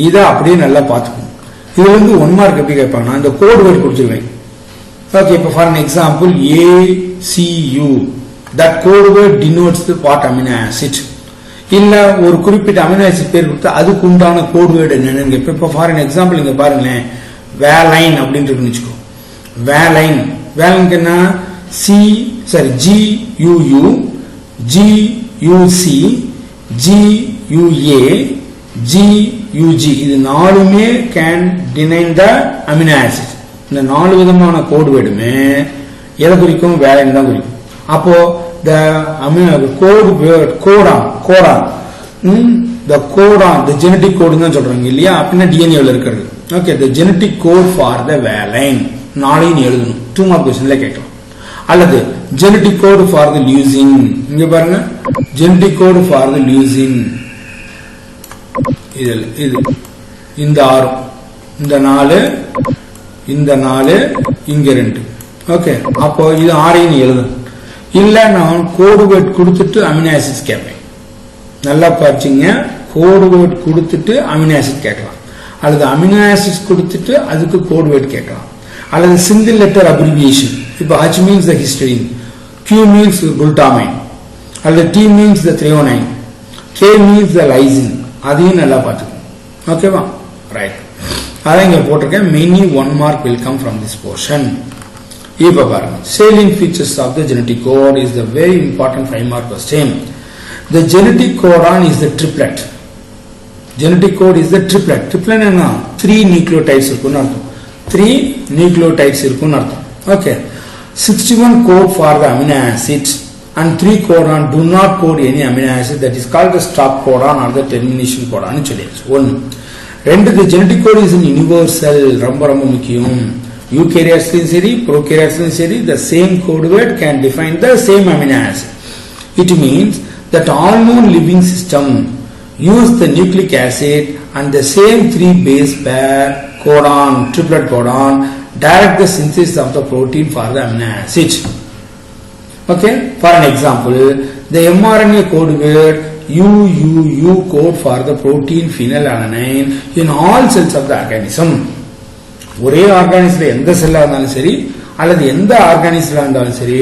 இத அப்படியே நல்லா பாத்துக்கணும். இதுல இருந்து 1 மார்க் எப்படி கேட்பாங்கன்னா இந்த கோட் வேர்ட் கொடுத்துருவேன். ஓகே இப்போ for an example ACU, that code word denotes the what amino acid. இல்ல ஒரு குறிப்பிட்ட அமினோ ஆசிட் பேர் கொடுத்தா அதுக்கு உண்டான கோட் வேர்ட் என்னன்னு இப்போ ஃபார் an example இங்க பாருங்களேன் valine அப்படினு இருக்குன்னு வெச்சுக்கோ. valine என்ன GUU, GUC, GUA, GUG. இது நாலுமே can deny the amino acid. இந்த நாலு விதமான கோட் வேர்டுமே எதை குறிக்கும்? valine தான் குறிக்கும். அப்போ the code word codon the codon the genetic code ன்னு சொல்றாங்க இல்லையா? அப்படினா DNA ல இருக்குது. Okay the genetic code for the valine நாளையும் எழுதணும். 2 மார்க் क्वेश्चनல கேட்கலாம். அல்லது genetic code for the leucine. இங்க பாருங்க genetic code for the leucine. இது இந்த 6 இந்த 4 இங்க 2. ஓகே அப்போ இது 6 எழுதணும். இல்ல நான் கோட் வேர்ட் கொடுத்துட்டு அமினோ ஆசிட்ஸ் கேட்பேன். நல்லா பாத்தீங்க கோட் வேர்ட் கொடுத்துட்டு அமினோ ஆசிட் கேட்கலாம். அல்லது அமினோ ஆசிட்ஸ் கொடுத்துட்டு அதுக்கு கோட் வேர்ட் கேட்கலாம். அல்லது சிங்கிள் லெட்டர் அப்ரிவியேஷன். இப்போ H means the histidine, Q means glutamine, அல்லது T means the threonine, K means the lysine. அதையும் நல்லா பாத்துக்கணும். ஓகேவா? ரைட். அதான் இங்க போட்டிருக்கேன். many 1 mark will come from this portion. இப்ப பாருங்க salient features of the genetic code is the very important 5 mark question. The genetic codon is the triplet. Genetic code is the triplet. Triplet என்ன? 3 nucleotides இருக்குன்னு அர்த்தம். 3 nucleotides இருக்குன்னு அர்த்தம். Okay 61 code for the amino acids, and 3 codon do not code any amino acid, that is called the stop codon or the termination codon னு சொல்லியாச்சு. ஒன்று. ரெண்டு, the genetic code is universal, ரொம்ப ரொம்ப முக்கியம். யூகேரியாட்ஸ்லையும் சரி ப்ரோகேரியாட்ஸ்லையும் சரி the same code word can define the same amino acid. It means that all known living system use the nucleic acid and the same 3 base pair codon, triplet codon, direct the synthesis of the protein for the amino acid. Okay, for an example, the mRNA code word UUU code for the protein phenylalanine in all cells of the organism. ஒரே ஆர்கானிஸ்ல எந்த செல்லா இருந்தாலும் சரி அல்லது எந்த ஆர்கானிஸ்ல இருந்தாலும் சரி,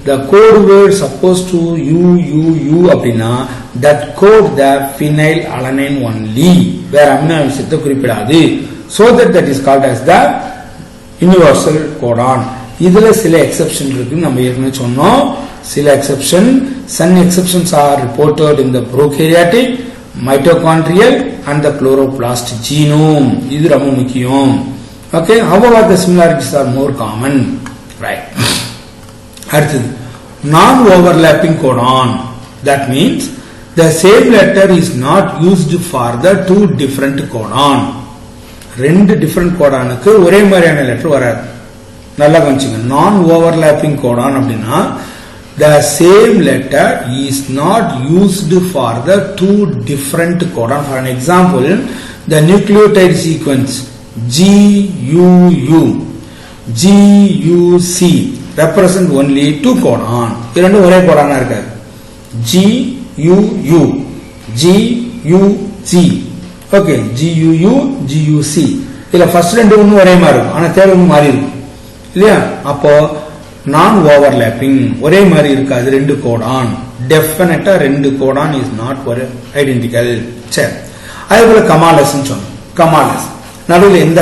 the code word supposed to UUU அப்படின்னா that code the phenylalanine only, வேற அமினோ அமிலத்தை குறிப்பிடாது. So that is called as the universal codon. இதுல சில எக்ஸெப்ஷன் இருக்கு, நம்ம ஏற்கனவே சொன்னோம். சில exception, some exceptions are reported in the prokaryotic, mitochondrial and the chloroplast genome. இது ரொம்ப முக்கியம். Okay, however the similarities are more common, right? அடுத்தது non-overlapping codon, that means the same letter is not used for the two different codon. ரெண்டு different codonக்கு ஒரே மாதிரியான letter வராது. நல்லா கவனிச்சுங்க. நான் ஓவர்லாப்பிங் கோடான் அப்படின்னா the same letter is not used for the two different codon. For an example, the nucleotide sequence GUU, GUC represent only two codon. இரண்டு ஒரே கோடானா இருக்காது. GUU, GUC, okay, GUU, GUC. இதுல ஃபர்ஸ்ட் ரெண்டு ஒன்று ஒரே மாதிரி இருக்கும், ஆனா தேர்ட் ஒன்று மாறி இருக்கும் இல்லையா? அப்போ நான் ஓவர்லாப்பிங், ஒரே மாதிரி இருக்காது ரெண்டு கோடான். டெஃபினட்டா ரெண்டு கோடான் இஸ் நாட் ஐடென்டிக்கல். சரி, அதே போல கமாலஸ் சொன்னோம். கமாலஸ் நடுவில் எந்த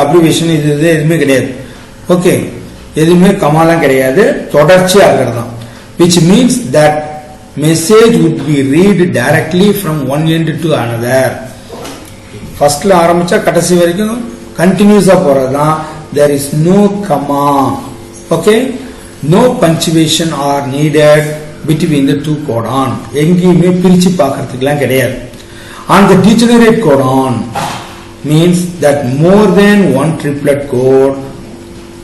அப்ரிவேஷன் இது எதுவுமே கிடையாது. ஓகே, எதுவுமே கமாலாம் கிடையாது, தொடர்ச்சியா இருக்கிறது தான். Which means that message would be read directly from one end to another. ஃபர்ஸ்ட்ல ஆரம்பிச்சா கடைசி வரைக்கும் கண்டினியூஸா போறதுதான். There is no comma. Okay, no punctuation are needed between the two codon. எங்கேயுமே பிரிச்சு பார்க்கிறதுக்குலாம் கிடையாது. And the degenerate codon means that more than one triplet code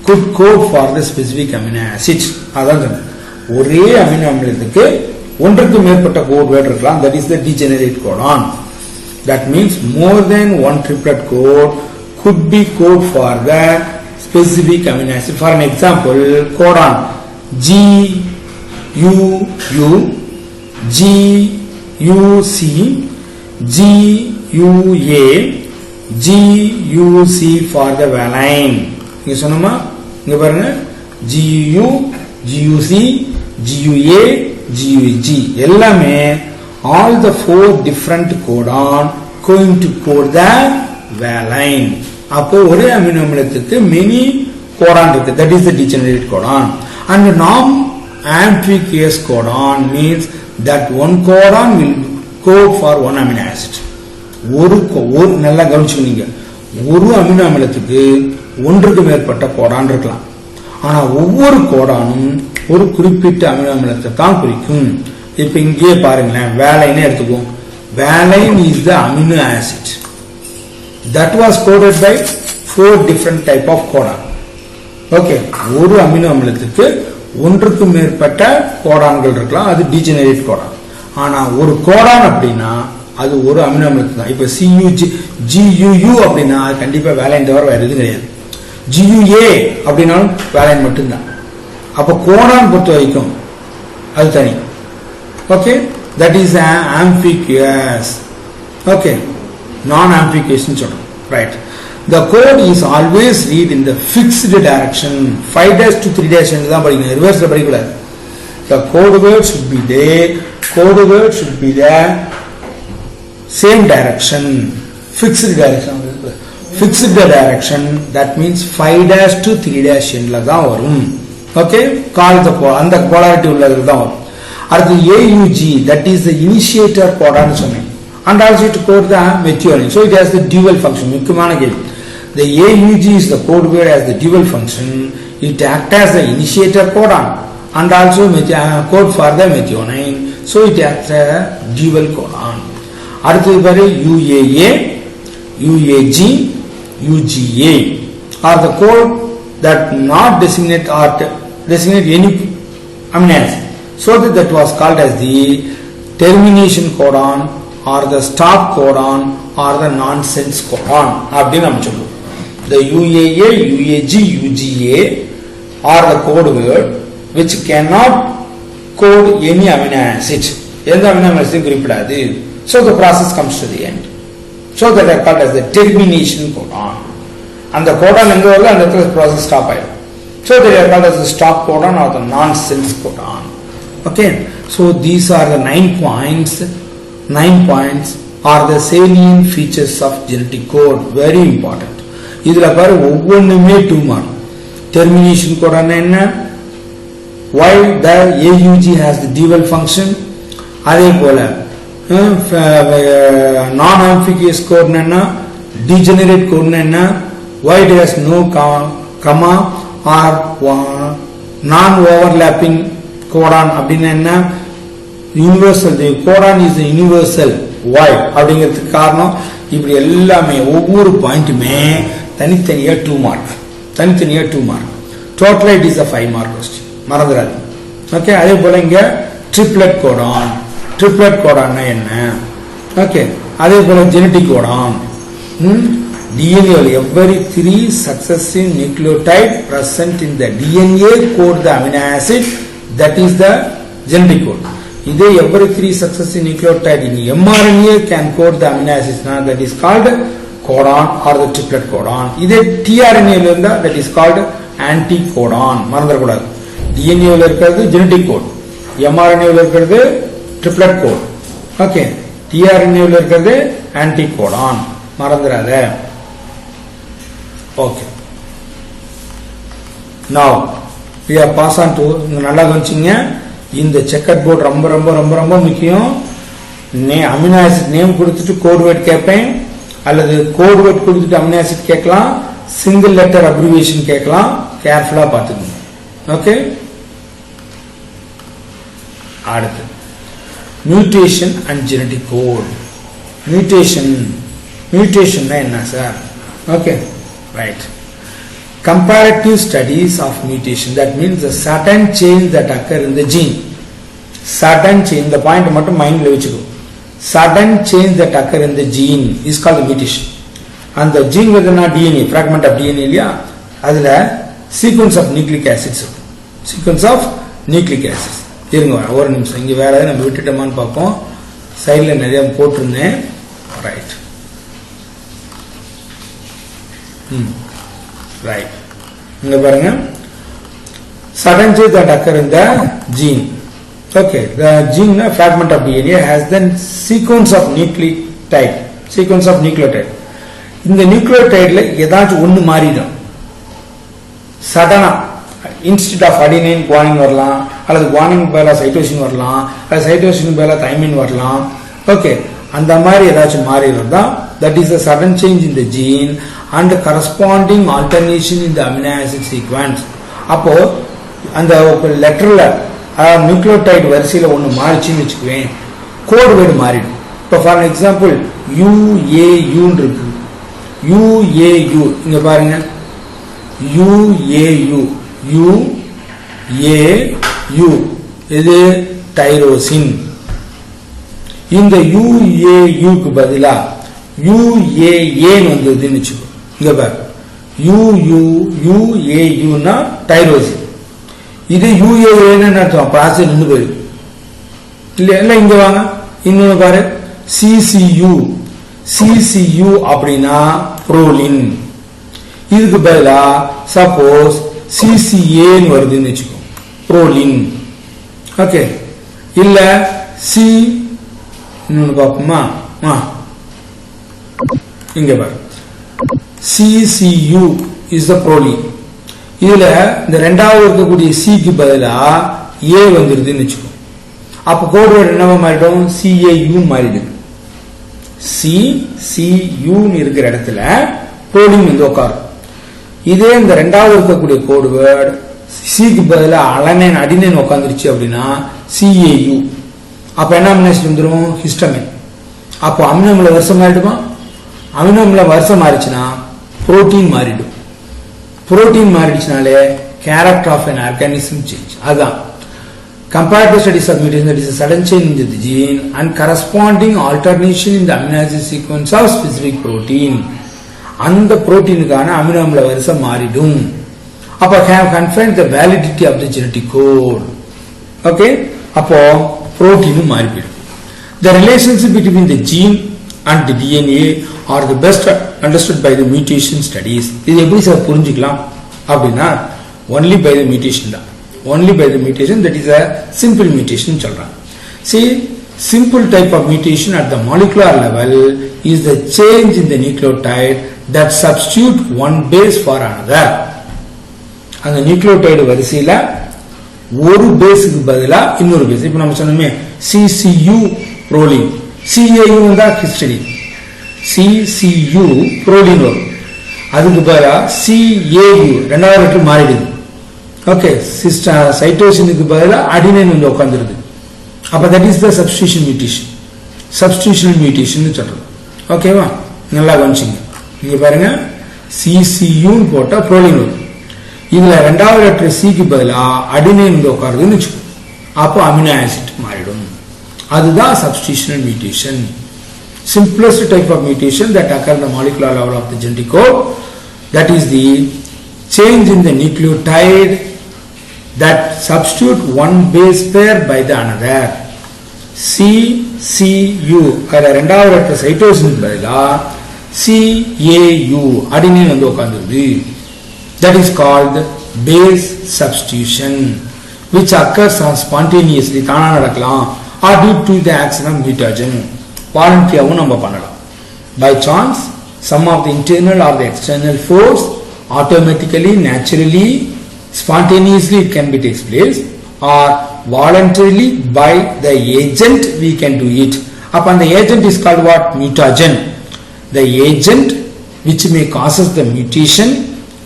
could code for the specific amino acid. அதான் ஒரே amino அமிலத்துக்கு ஒன்றுக்கு மேற்பட்ட code word இருக்கலாம். That is the degenerate codon. That means more than one triplet code could be code for the specific amino acid. For an example, codon GUU, GUC, GUA, GUC for the valine. இங்க சொன்னோமா, இங்க பாருங்க, GUU, GUC, GUA, GUG எல்லாமே all the 4 different codon going to code the valine. அப்போ ஒரே amino அமிலத்துக்கு many codon இருக்கு, that is the degenerate codon. And non-ambiguous codon means that one codon will code for one amino acid. ஒரு நல்லா கவனிச்சுக்கீங்க, ஒரு amino அமிலத்துக்கு ஒன்றுக்கு மேற்பட்ட கோடான் இருக்கலாம், ஆனா ஒவ்வொரு கோடானும் ஒரு குறிப்பிட்ட அமினோ அமிலத்தை தான் குறிக்கும். இப்ப இங்கே பாருங்களேன், வேலைன்னு எடுத்துக்குவோம். Valine is the amino acid that was coded by 4 different type of codon. Okay, ஒரு அமினோ அமிலத்துக்கு ஒன்றுக்கு மேற்பட்ட கோடான்கள் இருக்கலாம், அது degenerate codon. ஆனா ஒரு கோடான் அப்படின்னா அது ஒரு அமினோ அமிலத்து தான். இப்ப GUU அப்படின்னா கண்டிப்பா வேலைன் தவிர வேற எதுவும் கிடையாது. GUA அப்படின்னாலும் வேலைன் மட்டும்தான். அப்ப கோடான் பொறுத்த வரைக்கும் அது தனி. Okay, that is ambiguous. Okay, non-ambiguous சொல்றோம், right? The code is always read in the fixed direction. 5' to 3' தான் படிக்கணும், ரிவர்ஸ்ல படிக்க கூடாது. The code word should be there. Code word should be there. Same direction, fixed direction. Fixed direction, that means 5' to 3' ல தான் வரும். Okay, call the அந்த polarity உள்ளது தான் வரும். அடுத்து AUG, that is the initiator codon சொன்னேன். And also to code the methionine, so it has the dual function. முக்கியமான கேள்வி. The AUG is the code word as the dual function. It acts as the initiator codon and also code for the methionine. So it has a dual codon. அடுத்தது பாரு UAA, UAG, UGA are the code that not designate or designate any amino acid. So that was called as the termination codon or the stop codon or the nonsense codon. அப்படின்னு நம்ம சொல்லுவோம். The UAA, UAG, UGA are the code word which cannot code any amino acid. எந்த amino acid குறிப்பிடாது. So the process comes to the end. So that are called as the termination codon. And the codon எங்க வருது அந்த இடத்துல process stop ஆயிடும். So they are called as the stop codon or the nonsense codon. Okay. So these are the 9 points. 9 points are the salient features of genetic code. Very important. இதுல பாரு ஒவ்வொன்றுமே 2 mark. Termination codon என்ன? Why the AUG has the dual function? அதே போல non-ambiguous code என்ன? Degenerate code என்ன? Why it has no comma or non-overlapping codon அப்படின்னா என்ன? Universal. The codon is the universal. Why? அப்படிங்கிறதுக்கு காரணம் இப்படி எல்லாமே ஒவ்வொரு பாயிண்ட்டுமே தனித்தனியா 2 mark. தனித்தனியா 2 mark. Total it is a 5 mark question. மறந்துடாது. Okay, அதே போல இங்க triplet codon. Triplet codon என்ன? ஓகே, அதே போல genetic codon. DNA every 3 successive nucleotide present in the DNA code the amino acid, that is the genetic code. This every 3 successive nucleotide in mRNA can code the amino acids, that is called codon or the triplet codon. This tRNA that is called anticodon. மறந்துடக்கூடாது. DNA இருக்கிறது genetic code, mRNA இருக்கிறது triplet code. Okay, tRNA இருக்கிறது anticodon. மறந்துடாத. Okay. Now we are pass on to நல்லா கவனிச்சீங்க. இந்த checker board ரொம்ப ரொம்ப ரொம்ப ரொம்ப முக்கியம். அமினோ ஆசிட் நேம் கொடுத்துட்டு கோட் வேர்ட் கேட்பேன், அல்லது கோட் வேர்ட் கொடுத்துட்டு அமினோ ஆசிட் கேட்கலாம், சிங்கிள் லெட்டர் அப்ரிவியேஷன் கேட்கலாம். கேர்ஃபுல்லா பார்த்துக்கணும். ஓகே, அடுத்து மியூட்டேஷன் அண்ட் ஜெனடிக் கோட். மியூட்டேஷன்னா என்ன sir? Okay, right. Comparative studies of mutation, that means the sudden change that occur in the gene. Sudden change, the point மட்டும் மைண்ட்ல வெச்சுக்கோ. Sudden change that occur in the gene is called the mutation. And the gene within a DNA, fragment of DNA இல்லையா, அதுல sequence of nucleic acids. Sequence of nucleic acids. இருங்க ஒரு நிமிஷம், இங்க வேற ஏதாவது நம்ம விட்டுட்டோமான்னு பார்ப்போம். சைடுல நிறைய போட்டிருந்தேன். ரைட். Right. இங்க பாருங்க, sudden change that occur in the gene. Okay, the gene fragment of DNA has then sequence of nucleotide. இந்த நியூக்ளியோடைட்ல ஏதாச்சும் ஒண்ணு மாறிடும். சடனா இன்ஸ்டெட் ஆஃப் அடினைன் குவானின் வரலாம், அல்லது குவானின் பதிலா சைட்டோசின் வரலாம், அல்லது சைட்டோசின் பதிலா தைமின் வரலாம். ஓகே, அந்த மாதிரி ஏதாச்சும் மாறி இருந்தா that is a sudden change in the gene and corresponding alternation in the amino acid sequence. அப்போ அந்த லெட்டர்ல நியூக்ளியோடைட் வரிசையில ஒண்ணு மாறிச்சுன்னு வெச்சுக்குவேன், கோட் வேர்டு மாறிடும். இப்போ ஃபார் எக்ஸாம்பிள் UAU இருக்கு. UAU இங்க பாருங்க, UAU இது டைரோசின். இந்த UAUக்கு பதிலா UAA வந்ததுன்னு வச்சுக்கோ. இங்க பாரு, UAUனா டைரோசின். இது UAA அர்த்தம், ப்ராசஸ் நின்று போயிருக்கு இல்ல. இங்க வாங்க, இன்னொன்னு பாரு, CCU அப்படின்னா புரோலின். இதுக்கு பதிலா சப்போஸ் CCA வருதுன்னு வச்சுக்கோ, புரோலின். ஓகே, இல்ல இன்னொன்னு பாப்போமா? இங்க பாரு, CCU is the proline. இதுல இந்த ரெண்டாவது இருக்கக்கூடிய சிக்கு பதிலா ஏ வந்துருதுன்னு வச்சுக்கோ. அப்ப கோட் வேர்டு என்னவா மாறிடும்? CAU மாறிடுது. CCU இருக்கிற இடத்துல புரோலின் வந்து உட்காரும். இதே இந்த ரெண்டாவது இருக்கக்கூடிய கோட் வேர்டு சிக்கு பதிலா அலனைன் அடினைன் உட்காந்துருச்சு அப்படின்னா CAU. அப்ப என்ன அமினோ ஆசிட் வந்துடும்? ஹிஸ்டமின். அப்போ அமினோ அமில வரிசை மாறிடுமா? அமினோ அமில வரிசை மாறிச்சுன்னா புரோட்டீன் மாறிடும். புரோட்டீன் மாறிடுச்சுனாலே character of an organism change. அதுதான் comparative studies of mutation, that is a sudden change in the gene and corresponding alternation in the amino acid sequence of specific protein. அந்த புரோட்டீனுக்கான amino அமில வரிசை மாறிடும். அப்ப have confirmed the validity of the genetic code. Okay, அப்போ புரோட்டீனும் மாறிடும். The relationship between the gene and the DNA are the best understood by the mutation studies. இது எப்படி sir புரிஞ்சுக்கலாம் அப்படின்னா only by the mutation தான். Only by the mutation, that is a simple mutation சொல்றாங்க. See, simple type of mutation at the molecular level is the change in the nucleotide that substitute one base for another. அந்த nucleotide வரிசையில ஒரு பேஸுக்கு பதிலா இன்னொரு base. இப்ப நம்ம சொன்னோமே CCU proline, CAU வந்தா ஹிஸ்டிடின், CCU புரோலின் வரும். அதுக்கு பதிலா CAU ரெண்டாவது லெட்டர் மாறிடுது. ஓகே, சைட்டோசினுக்கு பதிலா அடினைன் வந்து உட்காந்துருது. அப்ப that is the substitution mutation. Substitutional mutation சொல்றோம். ஓகேவா, நல்லா கவனிச்சுங்க. இங்க பாருங்க, CCU போட்டா புரோலின் வரும். இதுல ரெண்டாவது லெட்டர் சிக்கு பதிலா அடினைன் வந்து உட்காருதுன்னு வச்சுக்கோ. அப்போ அமினோ ஆசிட் மாறிடும். அதுதான் சப்ஸ்டிடியூஷனல் mutation. Simplest type of mutation that occur at the molecular level of the genetic code, that is the change in the nucleotide that substitute one base pair by the another. CCU அதுல ரெண்டாவது letter cytosine பதிலா CAU adenine வந்து உட்கார்ந்துருது. That is called base substitution, which occurs spontaneously, தானா நடக்கலாம், or due to the action of mutagen. வாலண்டியாவும் நம்ம பண்ணலாம். By chance, some of the internal or the external force, automatically, naturally, spontaneously it can be takes place, or voluntarily by the agent we can do it. Upon the agent is called what? Mutagen. The agent which may causes the mutation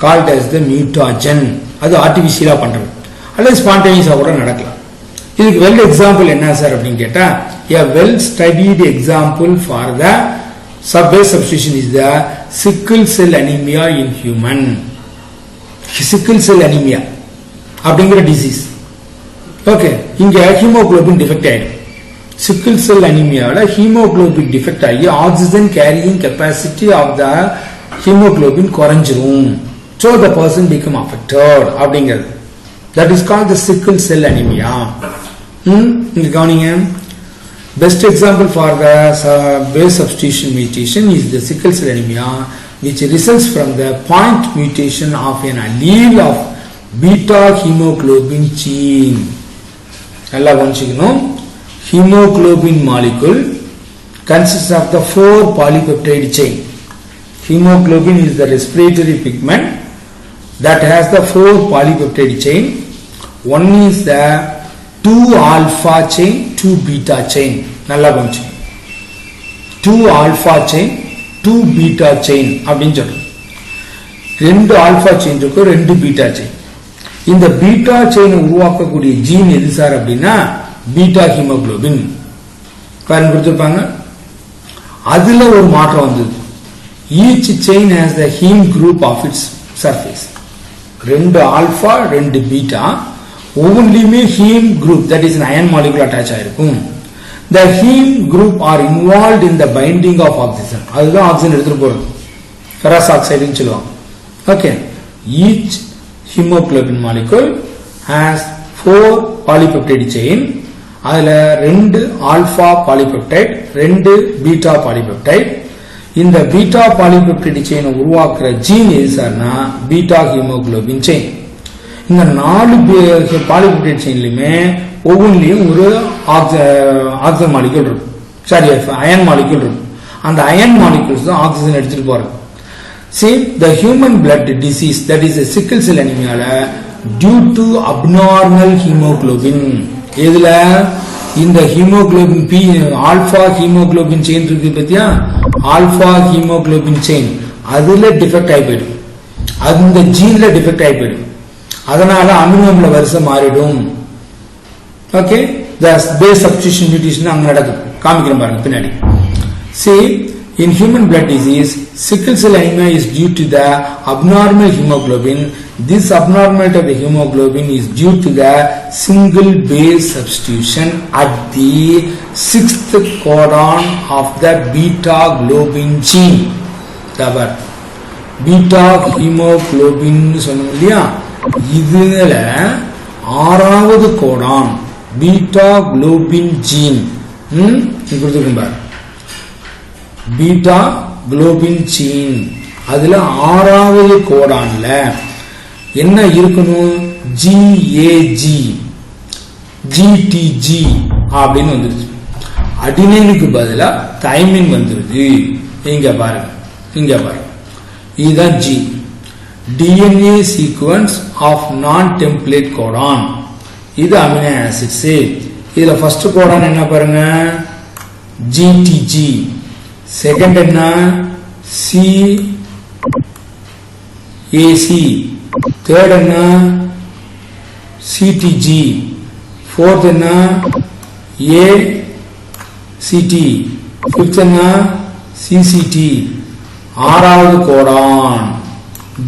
called as the mutagen. அது ஆர்டிபிஷியலா பண்றது அல்லது ஸ்பான்டேனியஸா கூட நடக்கலாம். இதுக்கு well example என்ன sir அப்படின்னு கேட்டா, a well studied example for the base substitution is the sickle cell anemia in human. Sickle cell anemia அப்படிங்கிற டிசீஸ். ஓகே, இங்க ஹீமோகுளோபின் டிஃபெக்ட் ஆயிடும். சிக்கிள் செல் அனிமியால ஹீமோகுளோபின் டிஃபெக்ட் ஆகி oxygen carrying capacity of the haemoglobin குறைஞ்சிரும். So the person become affected அப்படிங்கிறது. That is called the sickle cell anemia. இங்க கவனிங்க, best example for the base substitution mutation is the sickle cell anemia, which results from the point mutation of an allele of beta hemoglobin gene. நல்லா கவனிச்சுக்கணும். Hemoglobin molecule consists of the 4 polypeptide chain. Hemoglobin is the respiratory pigment that has the 4 polypeptide chain. One is the 2 alpha chain, 2 beta chain. நல்லா கவனிச்சுக்கணும். 2 alpha chain, 2 beta chain அப்படின்னு சொல்றோம். 2 alpha chain இருக்கு, 2 beta chain. இந்த beta chain உருவாக்கக்கூடிய gene எது sir அப்படின்னா beta haemoglobin. பாருங்க கொடுத்திருப்பாங்க. அதுல ஒரு மாற்றம் வந்தது. Each chain has the haem group of its surface. 2 alpha 2 beta ஒவ்வொன்றிலுமே haem group, that is iron molecule attach ஆயிருக்கும். The heme group are involved in the binding of oxygen. அதுதான் ஆக்சிஜன் எடுத்துட்டு போறது, ஃபெரஸ் ஆக்சைடுன்னு சொல்லுவாங்க. Okay, each hemoglobin molecule has 4 polypeptide chain. அதுல 2 alpha polypeptide, 2 beta polypeptide. இந்த beta polypeptide செயினை உருவாக்குற gene எது சார்னா பீட்டா ஹீமோகுளோபின் செயின். இந்த 4 பாலிபெப்டைட் செயின்லயுமே ஒவ்வொன்றிலையும் ஒரு ஆக்சிஜன் மாலிகுல் இருக்கும், சாரி அயன் மாலிகுல் இருக்கும். அந்த அயன் மாலிகுல்ஸ் தான் ஆக்சிஜன் எடுத்துட்டு போறது. See, the human blood disease, that is a sickle cell anemia, due to abnormal hemoglobin. எதுல இந்த haemoglobin B alpha haemoglobin chain இருக்கு பத்தியா, ஆல்பா ஹீமோகுளோபின் செயின் அதுல டிஃபெக்ட் ஆகி போயிடும், அந்த ஜீன்ல டிஃபெக்ட் ஆகி போயிடும். அதனால அமினோ அமில வரிசை மாறிடும். Okay, the base substitution mutation அங்க நடக்கும். காமிக்கிறேன் பாருங்க பின்னாடி. See, in human blood disease, sickle cell anemia is due to the abnormal hemoglobin. This abnormality of the hemoglobin is due to the single base substitution at the 6th codon of the beta globin gene. Therefore, beta hemoglobin சொன்னோம் இல்லையா, இதுல 6வது Godan beta globin gene கொடுத்துருக்கும் பாரு. Beta globin gene அதுல 6வது கோடான்ல என்ன இருக்கணும், ஜிஏஜி ஜிடிஜி அப்படின்னு வந்துருச்சு. அடினைனுக்கு பதிலா தைமின் வந்துருது. இங்க பாருங்க, இங்க பாருங்க, இதுதான் G. DNA sequence of non-template codon. இது அமினோ ஆசிட்ஸ். இதுல ஃபர்ஸ்ட் கோடான் என்ன பாருங்க, GTG. செகண்ட் என்ன, CAC. தேர்ட் என்ன, CTG. ஃபோர்த் என்ன, ACT. ஃபிஃப்த் என்ன, CCT. 6வது கோடான்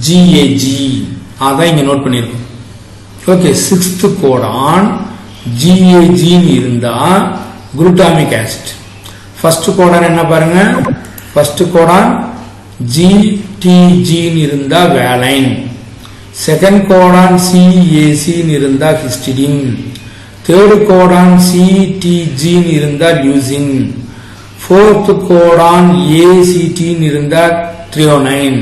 GAG. அதான் இங்க நோட் பண்ணிருக்கோம். ஓகே, 6th கோடான் GAG இருந்தா குளுட்டாமிக் ஆசிட். ஃபர்ஸ்ட் கோடான் என்ன பாருங்க, ஃபர்ஸ்ட் கோடான் GTG இருந்தா வேலைன். செகண்ட் கோடான் CAC இருந்தா ஹிஸ்டிடின். தேர்ட் கோடான் CTG இருந்தா லியூசின். ஃபோர்த் கோடான் ACT இருந்தா த்ரியோனைன்.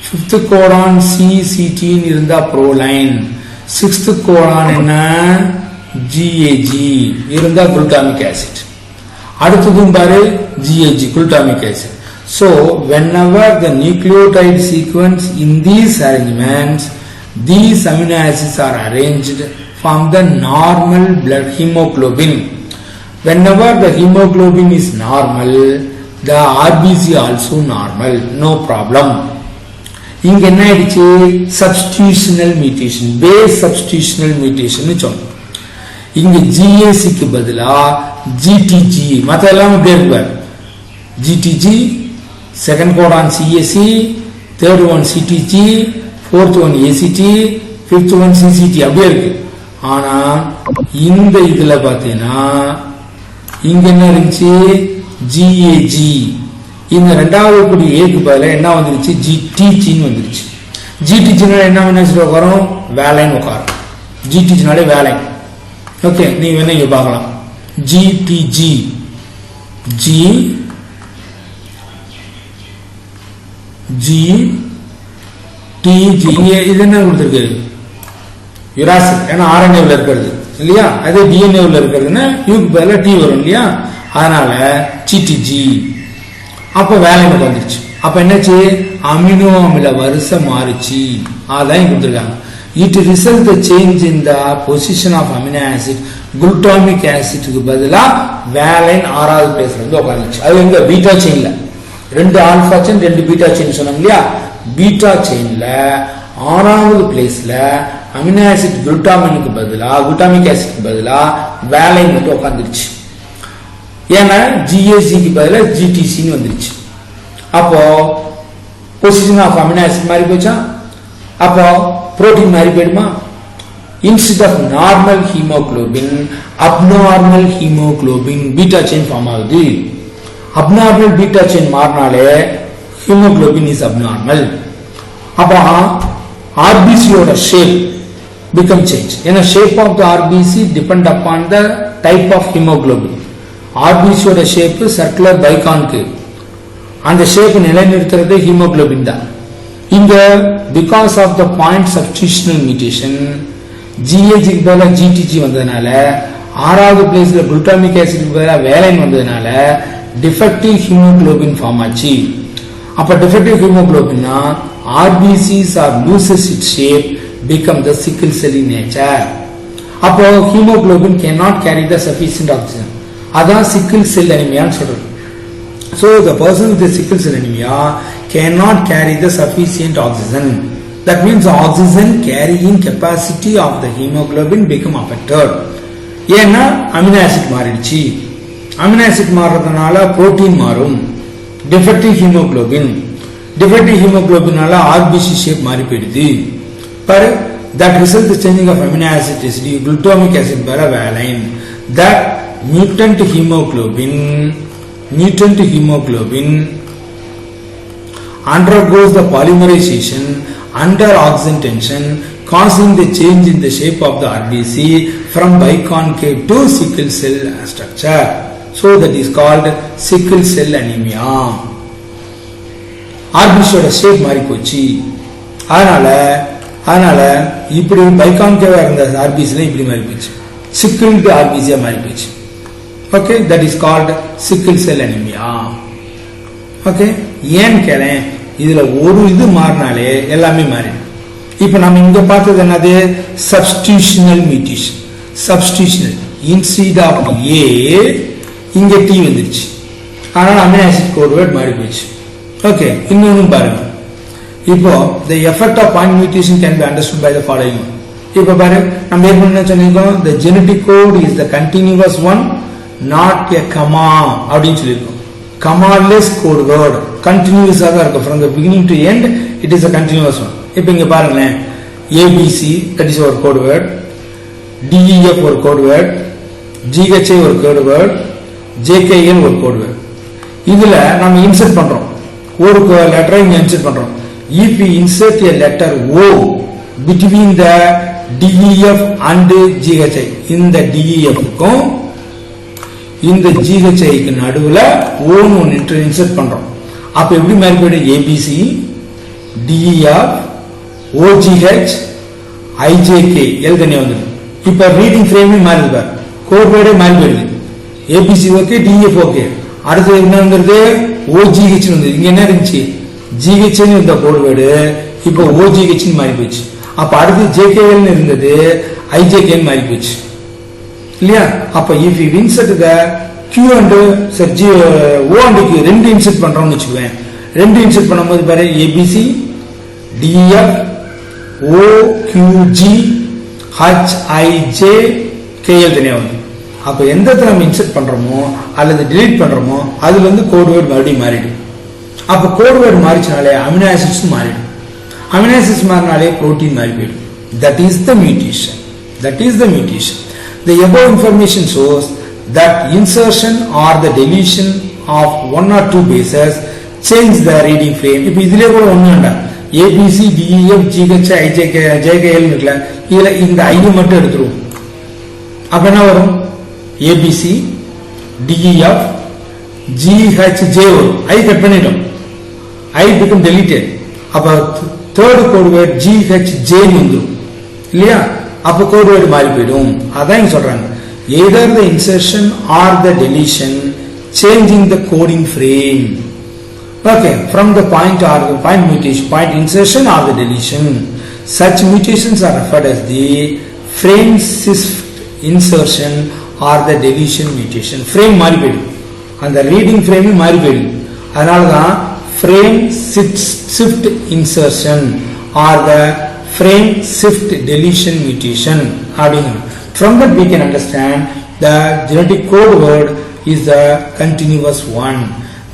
ஃபிஃப்த் கோடான் CCT இருந்தா புரோலைன். சிக்ஸ்த் கோடான் என்ன, GAG இருந்தா குளுட்டாமிக் ஆசிட். அடுத்ததும் பாரு GAG glutamic acid. So whenever the nucleotide sequence in these arrangements, these amino acids are arranged from the normal blood hemoglobin. Whenever the hemoglobin is normal, the RBC also normal, no problem. இங்க என்ன ஆயிடுச்சு, சப்ஸ்டிடியூஷனல் mutation, base substitutional mutation சொன்னோம். இங்க GAC க்கு பதிலா GTG, மத்த எல்லாம் இப்படி இருக்கு. GTG, second Godan CAC, third one CTG, fourth one ACT, fifth one CCT அப்படியே இருக்கு. ஆனா இந்த இதுல பாத்தீங்கன்னா இங்க என்ன இருந்துச்சு, GAG. இந்த ரெண்டாவது கூடிய ஏக்கு பதில என்ன வந்துருச்சு, GTGன்னு வந்துருச்சு. GTGனால என்ன வரும், வேலைன்னு உட்காரும். GTGனாலே வேலை. ஓகே, நீங்க வேணா இங்க பார்க்கலாம். GTG இது என்ன கொடுத்துருக்கு, யுராசிக். ஏன்னா RNA-ல இருக்கிறது இல்லையா, அதே DNA-ல இருக்கிறதுன்னா யூக்கு பதில T வரும் இல்லையா, அதனால GTG. அப்ப வேலை வந்துருச்சு. அப்ப என்னாச்சு, அமினோ அமில வரிசை மாறிச்சு. அதான் கொடுத்துருக்காங்க. It results the change in the position of amino acid. Glutamic ஆசிட்க்கு பதிலா வேலைன் 6வது பிளேஸ்ல இருந்து உட்கார்ந்துச்சு. அது எங்க, பீட்டா செயின்ல. 2 ஆல்பா செயின் 2 பீட்டா செயின் சொன்னோம் இல்லையா, பீட்டா செயின்ல 6வது பிளேஸ்ல அமினோ ஆசிட் குளுட்டாமினுக்கு பதிலா, குளுட்டாமிக் ஆசிட்க்கு பதிலா வேலைன் மட்டும் உட்கார்ந்துருச்சு. ஏன்னா GAC-க்கு பதிலா GTC-ன்னு வந்துருச்சு. அப்போ பொசிஷன் ஆஃப் அமினோ ஆசிட் மாறி போச்சா, அப்போ புரோட்டீன் மாறி போயிடுமா. Instead of normal haemoglobin, abnormal haemoglobin beta chain form ஆகுது. அப்நார்மல் பீட்டா செயின் மாறினாலே ஹீமோகுளோபின் இஸ் அப்நார்மல். அப்போ RBC-யோட ஷேப் become change. ஏன்னா shape of the RBC depend upon the type of haemoglobin. RBC-யோட ஷேப் சர்க்குலர் பைகான்கு, அந்த ஷேப் நிலைநிறுத்துறது haemoglobin தான். இங்க because of the point substitutional mutation GAG-க்கு பதிலா GTG வந்ததுனால, 6வது பிளேஸ்ல குளுட்டாமிக் ஆசிட்க்கு பதிலா வேலைன் வந்ததுனால டிஃபெக்டிவ் ஹீமோகுளோபின் ஃபார்ம் ஆச்சு. அப்ப defective ஹீமோகுளோபின்னா RBCs are loses its shape, become the sickle cell in nature. அப்போ haemoglobin cannot carry the sufficient oxygen. அதான் sickle cell anemia சொல்றது. So the person with the sickle cell anemia cannot carry the sufficient oxygen. That means oxygen carrying capacity of the hemoglobin become affected. ஏன்னா amino acid மாறிடுச்சு. Amino acid மாறதுனால protein மாறும். Defective ஹீமோகுளோபினால RBC shape மாறி போயிடுது. பாரு, that result is changing of amino acid residue glutamic acid valine. That mutant hemoglobin undergoes the polymerization under oxygen tension, causing the change in the shape of the RBC from biconcave to sickle cell structure. So that is called sickle cell anemia. RBC ஓட shape மாறி போச்சு. அதனால இப்படி பைகான்கேவா இருந்த ஆர்பிசில இப்படி மாறி போச்சு. சிக்கிள்டு ஆர்பிசியா மாறி போச்சு. Okay, that is called sickle cell anaemia. Okay, ஏன் கேளேன், இதுல ஒரு இது மாறினாலே எல்லாமே மாறிடும். இப்ப நம்ம இங்க பார்த்தது என்னது? சப்ஸ்டிடியூஷனல் மியூட்டேஷன். சப்ஸ்டிடியூஷனல் இன்ஸ்டெட் ஆஃப் ஏ இங்க டி வந்துருச்சு. அதனால அமினோ ஆசிட் கோட் வேர்ட் மாறி போச்சு. ஓகே, இன்னொன்னு பாருங்க. இப்போ the effect of point mutation can be understood by the following. இப்போ பாரு, நம்ம என்ன சொல்லிருக்கோம்? The genetic code is the continuous one, not a comma அப்படின்னு சொல்லிருக்கோம். comma-less code word, continuous ஆக இருக்கும். From the beginning to end it is a continuous one. இப்போ இங்க பாருங்களேன், ABC that is our code word, DEF ஒரு code word, GHI ஒரு code word, JKN ஒரு code word. இதுல நம்ம இன்சர்ட் பண்றோம், ஒரு லெட்டரை இங்க இன்சர்ட் பண்றோம். If we insert a letter O between the DEF and GHI, இந்த DEF க்கும் இந்த GHI க்கு நடுவுல O ன்னு ஒன்னு இன்சர்ட் பண்றோம். அப்ப எப்படி மாறி போயிடும்? ABC, DEF, OGH, IJK எழுதனே வந்துடும். இப்ப ரீடிங் ஃப்ரேமே மாறிது பாரு, கோட் வேர்டே மாறி போயிடுது. ABC ஓகே, DEF ஓகே, அடுத்து என்ன வந்துருது? OGH வந்து இங்க என்ன இருந்துச்சு? GH இந்த கோட் வேர்டு இப்போ OGH மாறி போச்சு. அப்ப அடுத்து JKL இருந்தது IJK மாறி போச்சு இல்லையா? அப்ப if we insert the Q and O and Q ரெண்டு இன்சர்ட் பண்றோம்னு வெச்சுக்குவேன். ரெண்டு இன்சர்ட் பண்ணும்போது பாரு, ABC, DEF, OQG, HIJKL தனியா வந்து. அப்ப எந்த இடத்துல நம்ம இன்சர்ட் பண்றோமோ அல்லது delete பண்றோமோ அதுல வந்து கோட் வேர்டு மறுபடியும் மாறிடும். அப்ப கோட் வேர்டு மாறிச்சனாலே அமினோ ஆசிட்ஸ் மாறிடும். அமினோ ஆசிட்ஸ் மாறினாலே புரோட்டீன் மாறி போயிடும். That is the mutation. The above information shows that insertion or the deletion of one or two bases change the reading frame. இப்ப இதுலயே கூட ஒண்ணு வேண்டாம், ABC, DEF, GH, IJK, JKL இருக்குல்ல, இதுல இந்த I மட்டும் எடுத்துருவோம். அப்ப என்ன வரும்? ABC, DEF, GHJ வரும். I கட் பண்ணிட்டோம், I become deleted. அப்ப தேர்ட் கோட் வேர்ட் GHJ வந்துரும் இல்லையா? அப்ப கோட் வேர்ட் மாறி போயிடும். அதான் சொல்றாங்க, either the insertion or the deletion changing the coding frame. Okay, from the point or the point mutation, point insertion or the deletion. Such mutations are referred as the frame shift insertion or the deletion mutation. Frame மாறி போயிடும், அந்த reading frame மாறி போயிடும். அதனாலதான் frame shift insertion or the frame shift deletion mutation. From that we can understand the genetic code word is the continuous one.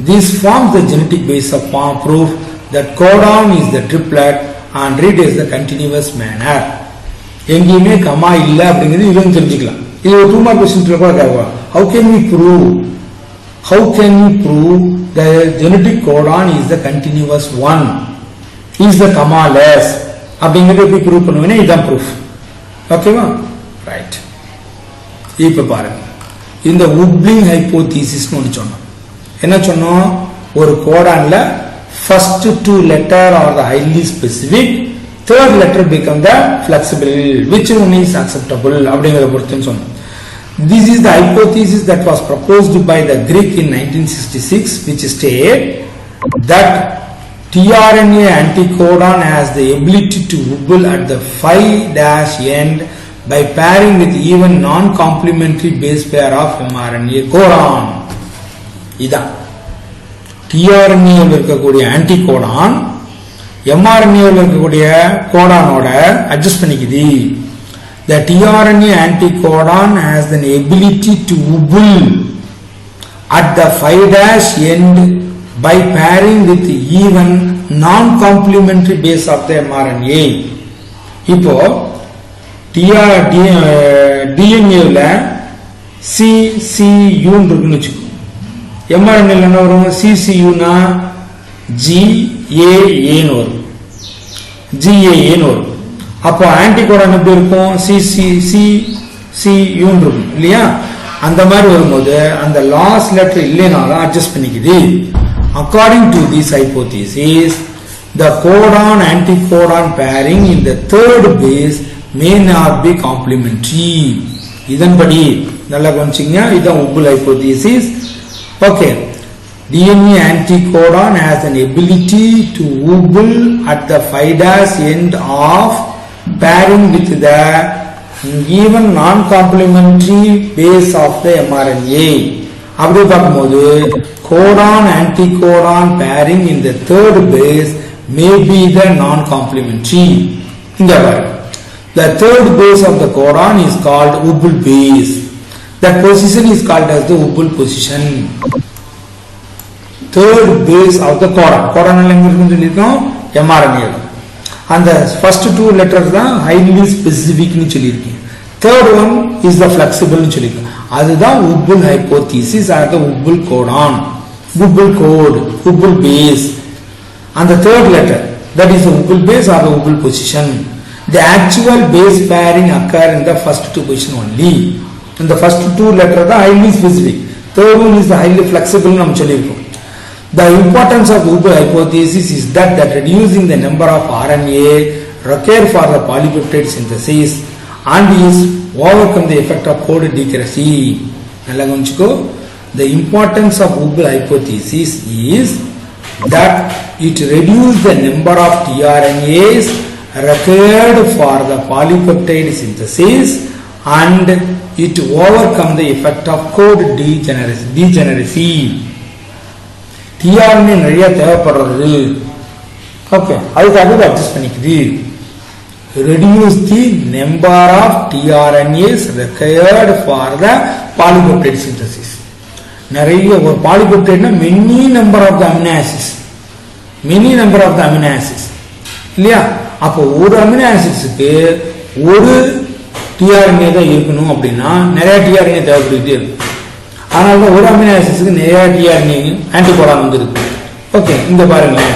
This forms the genetic base of proof that codon is the triplet and read is the continuous manner. எங்கேயுமே comma இல்ல அப்படிங்கிறது இதுவும் தெரிஞ்சுக்கலாம். இது ஒரு 2 mark question கூட கேட்கலாம். How can we prove the genetic codon is the continuous one, is the comma less அப்படிங்கறத எப்படி ப்ரூவ் பண்ணுவீங்க? இதான் ப்ரூஃப். ஓகேவா? ரைட். இப்ப பாருங்க, இந்த உப்ளிங் ஹைபோதீசிஸ் ஒன்னு சொன்னோம். என்ன சொன்னோம்? ஒரு கோடான்ல first two letter are the highly specific, third letter become the flexible, which one is acceptable அப்படிங்கறத பொறுத்துன்னு சொன்னோம். This is the hypothesis that was proposed by the Greek in 1966, which state that tRNA anticodon has the ability to wobble at the 5' end by pairing with even non-complementary base pair of mRNA codon. இதான் tRNA இருக்கக்கூடிய anticodon mRNA-ல இருக்கக்கூடிய கோடானோட adjust பண்ணிக்குது. The tRNA anticodon has an ability to ubble at the 5' end by pairing with even non-complementary base of the mRNA. இப்போ DNA-ல CCU இருக்குன்னு வச்சுக்கோ. mRNA-ல என்ன வரும்? CCU-னா GAA ன்னு வரும். GAA ன்னு வரும். அப்போ ஆன்டிகோடான் எப்படி இருக்கும்? CCU ன்னு இருக்கும் இல்லையா? அந்த மாதிரி வரும்போது அந்த லாஸ்ட் லெட்டர் இல்லைனாலும் adjust பண்ணிக்குது. According to this hypothesis, the codon-anticodon pairing in the third base may not be complementary. இதன்படி நல்லா கவனிச்சிங்க, இதுதான் Upul hypothesis. Okay, DNA anticodon has an ability to ubble at the 5' end of pairing with the even non-complementary base of the mRNA. அப்படி பார்க்கும்போது codon-anticodon pairing in the third base may be the non-complementary. இங்க பாருங்க, the third base of the codon is called ubble base. That position is called as the ubble position. Third base of the codon. Codon எங்க இருக்குன்னு சொல்லியிருக்கோம்? mRNA. அந்த first two letters தான் highly specific னு சொல்லியிருக்கேன். Third one is the flexible னு சொல்லியிருக்கேன். அதுதான் ubble hypothesis or the ubble codon, ubble code, ubble base. And the third letter, that is the ubble base or the ubble position. The actual base pairing occur in the first two position only. In the first two letters are highly specific. Third one is the highly flexible னு நம்ம சொல்லியிருக்கோம். The importance of ubble hypothesis is that reducing the number of RNA required for the polypeptide synthesis and is overcome the effect of code decrease. நல்லா கவனிச்சுக்கோ, the importance of ubble hypothesis is that it reduces the number of tRNAs required for the polypeptide synthesis and it overcome the effect of code degeneracy. tRNA நிறைய தேவைப்படுறது. Okay, அதுக்காக adjust பண்ணிக்குது. reduce the number of tRNAs required for the polypeptide synthesis. நிறைய ஒரு polypeptide many number of the amino acids, many number of the amino acids இல்லையா? அப்போ ஒரு amino acidsக்கு ஒரு tRNA தான் இருக்கணும் அப்படின்னா நிறைய tRNA தேவைப்பட்டுட்டே இருக்கு. அதனால ஒரு அமினோ ஆசிட்ஸ்க்கு நிறைய tRNA ஆன்டிகோடான் வந்துருக்கு. ஓகே, இங்க பாருங்களேன்,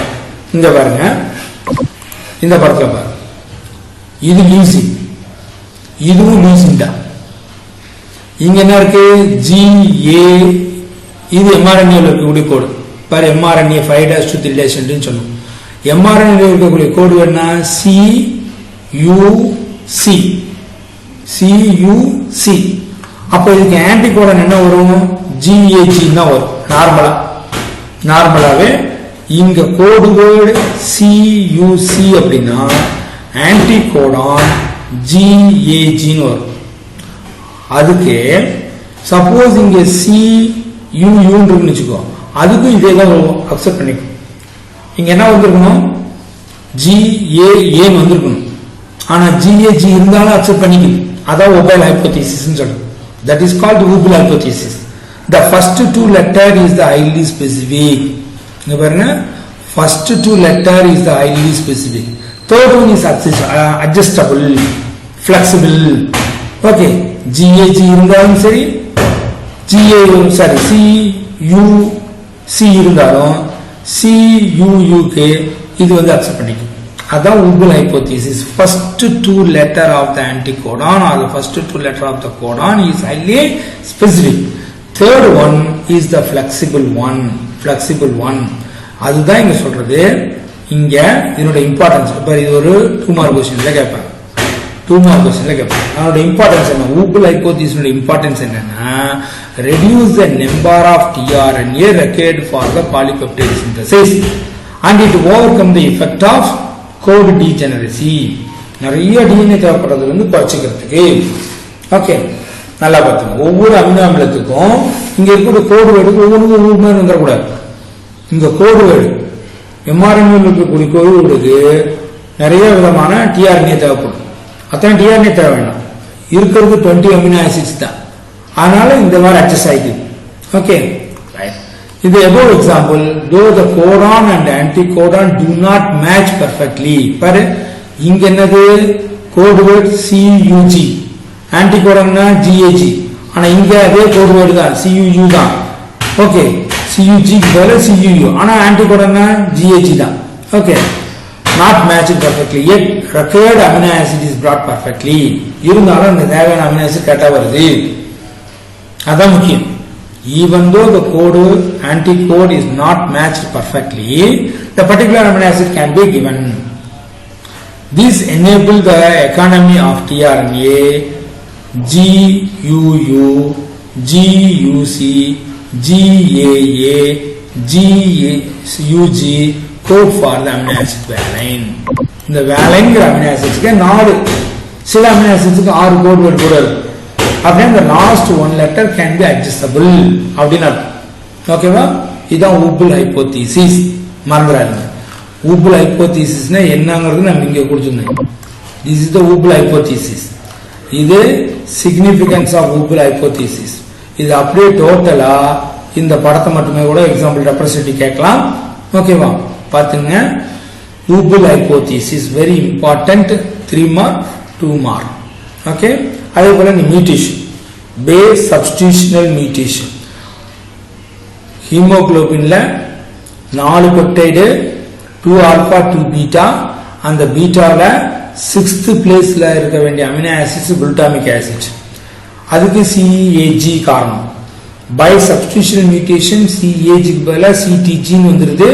இங்க பாருங்க, இந்த படத்துல பாருங்க, இது லூசின், இதுவும் லூசின் தான். இங்க என்ன இருக்கு? GA, இது mRNA இருக்கக்கூடிய கோடு பாரு. mRNA 5' to 3' ன்னு சொல்லுவோம். mRNA இருக்கக்கூடிய கோடு என்ன? CUC. அப்போ இதுக்கு ஆன்டிகோடான் என்ன வரும்? GAG தான் வரும். நார்மலாவே இங்க கோடு வேர்டு CUC அப்படின்னா ஆன்டிகோடான் GAG ன்னு வரும். அதுக்கு சப்போஸ் இங்க CUU ன்னு வச்சுக்கோ, அதுக்கும் இதே தான் அக்செப்ட் பண்ணிக்கும். இங்க என்ன வந்திருக்கணும்? GAA வந்திருக்கணும். ஆனா GAG இருந்தாலும் அக்செப்ட் பண்ணிக்குது. அதான் ubble hypothesis ன்னு சொல்றோம். That is called ubble hypothesis. The first two letter is the highly specific. இங்க பாருங்க, first two letter is the highly specific. Third one is adjustable, flexible. Okay, GAG இருந்தாலும் சரி, CUC இருந்தாலும் CUUK இது வந்து accept பண்ணிக்கும். அதான் ubble hypothesis. First two letter of the anticodon or the first two letter of the codon is highly specific. Third one is the flexible one. அதுதான் இங்க சொல்றது. இங்க இதோட இம்பார்ட்டன்ஸ் இப்ப இது ஒரு 2 மார்க் क्वेश्चनல கேட்பாங்க. 2 மார்க் क्वेश्चनல கேட்பாங்க. அதோட இம்பார்ட்டன்ஸ் என்ன? ubble hypothesis ஓட இம்பார்ட்டன்ஸ் என்னன்னா reduce the number of tRNA required for the polypeptide synthesis and it overcome the effect of code degeneracy. நிறைய DNA தேவைப்படுறது வந்து குறைச்சிக்கிறதுக்கு. ஓகே, நல்லா பார்த்துங்க. ஒவ்வொரு அமினோ அமிலத்துக்கும் இங்க இருக்கிற கோடு வேர்டு ஒவ்வொரு மாதிரி வந்துடக்கூடாது. இங்க கோடு வேர்டு mRNA இருக்கக்கூடிய கோடுகளுக்கு நிறைய விதமான tRNA தேவைப்படும். அத்தனை tRNA தேவை வேண்டாம், இருக்கிறது 20 அமினோ ஆசிட்ஸ் தான். அதனால இந்த மாதிரி அட்ஜஸ்ட் ஆயிடுது. Okay, in the above example, though the codon and anticodon do not match perfectly, பாரு இங்க என்னது கோட் வேர்ட் CUG, ஆன்டிகோடன்னா GAG, ஆனா இங்க அதே கோட் வேர்ட் தான் CUU தான். ஓகே, CUG பதிலா CUU, ஆனா ஆன்டிகோடன்னா GAG தான். Okay, not matched perfectly, yet required amino acid is brought perfectly. இருந்தாலும் இந்த தேவையான அமினோ ஆசிட் கரெக்டா வருது, அதான் முக்கியம். Even though the code anticode is not matched perfectly, the particular amino acid can be given. This enable the economy of tRNA, GUU, GUC, GAA, GUG code for the amino acid valine. இந்த valine amino acids க்கு 4, சில amino acids க்கு 6 code word கூட இருக்கு. அப்படியே the last one letter can be adjustable அப்படினா. ஓகேவா, இதான் ஊபிள் ஹைபோதீசிஸ். மறந்துடாதீங்க, ஊபிள் ஹைபோதீசிஸ்னா என்னங்கிறது நம்ம இங்க கொடுத்திருந்தோம். this is the ஊபிள் hypothesis. இது significance of ஊபிள் ஹைபோதீசிஸ். இது அப்படியே டோட்டலா இந்த படத்தை மட்டுமே கூட எக்ஸாம்பிள் ரெப்ரசன்டேட்டிவ் கேட்கலாம். ஓகேவா, பாத்துங்க. Wobble hypothesis very important, 3 mark 2 mark. Okay, அதே போல மியூட்டேஷன், பேஸ் சப்ஸ்டிடியூஷனல் மியூட்டேஷன். ஹீமோகுளோபின்ல 4 பெப்டைடு, 2 ஆல்பா 2 பீட்டா. அந்த பீட்டால 6th பிளேஸ்ல இருக்க வேண்டிய அமினோ ஆசிட்ஸ் குளுட்டாமிக் ஆசிட். அதுக்கு CAG காரணம். பை சப்ஸ்டிடியூஷனல் மியூட்டேஷன் CAG க்கு பதிலா CTG வந்துருது.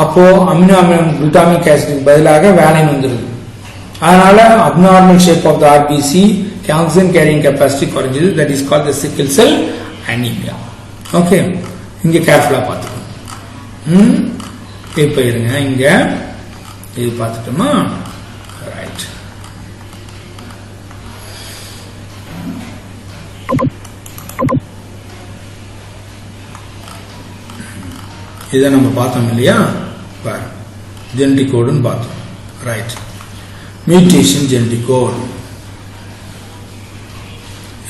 அப்போ அமினோ குளுட்டாமிக் ஆசிட்க்கு பதிலாக வேலைன் வந்துருது. அதனால abnormal shape of the RBC, oxygen carrying capacity குறைஞ்சது, that is called the sickle cell anemia. Okay, இங்க கேர்ஃபுல்லா பாத்துக்கணும். இப்ப இருங்க, இங்க இது பார்த்துட்டோமா? ரைட். இதை நம்ம பார்த்தோம் இல்லையா? ஜெனடிக் கோடுன்னு பார்த்தோம். ரைட், மியூட்டேஷன் ஜெனடிக் கோட்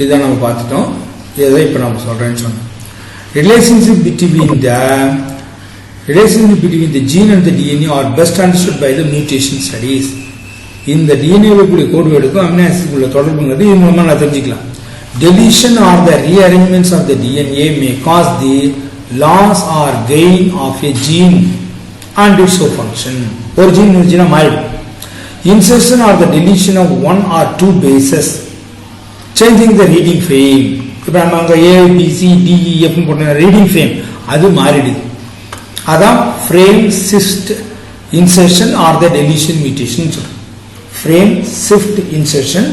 இதை நம்ம பார்த்துட்டோம். இதை இப்ப நம்ம சொல்றேன்னு சொன்னோம். Relationship between the gene and the DNA are best understood by the mutation studies. இந்த DNA கூடிய கோடு வேர்டுக்கும் அமினோ ஆசிட் உள்ள தொடர்புங்கிறது இது மூலமா நான் தெரிஞ்சுக்கலாம். Deletion or the rearrangements of the DNA may cause the loss or gain of a gene and its function. ஒரு gene ஒரு ஜீனா மாறிடும். Insertion or the deletion of 1 or 2 bases, changing the reading frame. இப்ப நம்ம அங்க A B C D E F போட்ட reading frame அது மாறிடுது. அதான் frame shift insertion or the deletion mutation சொல்றோம். Frame shift insertion,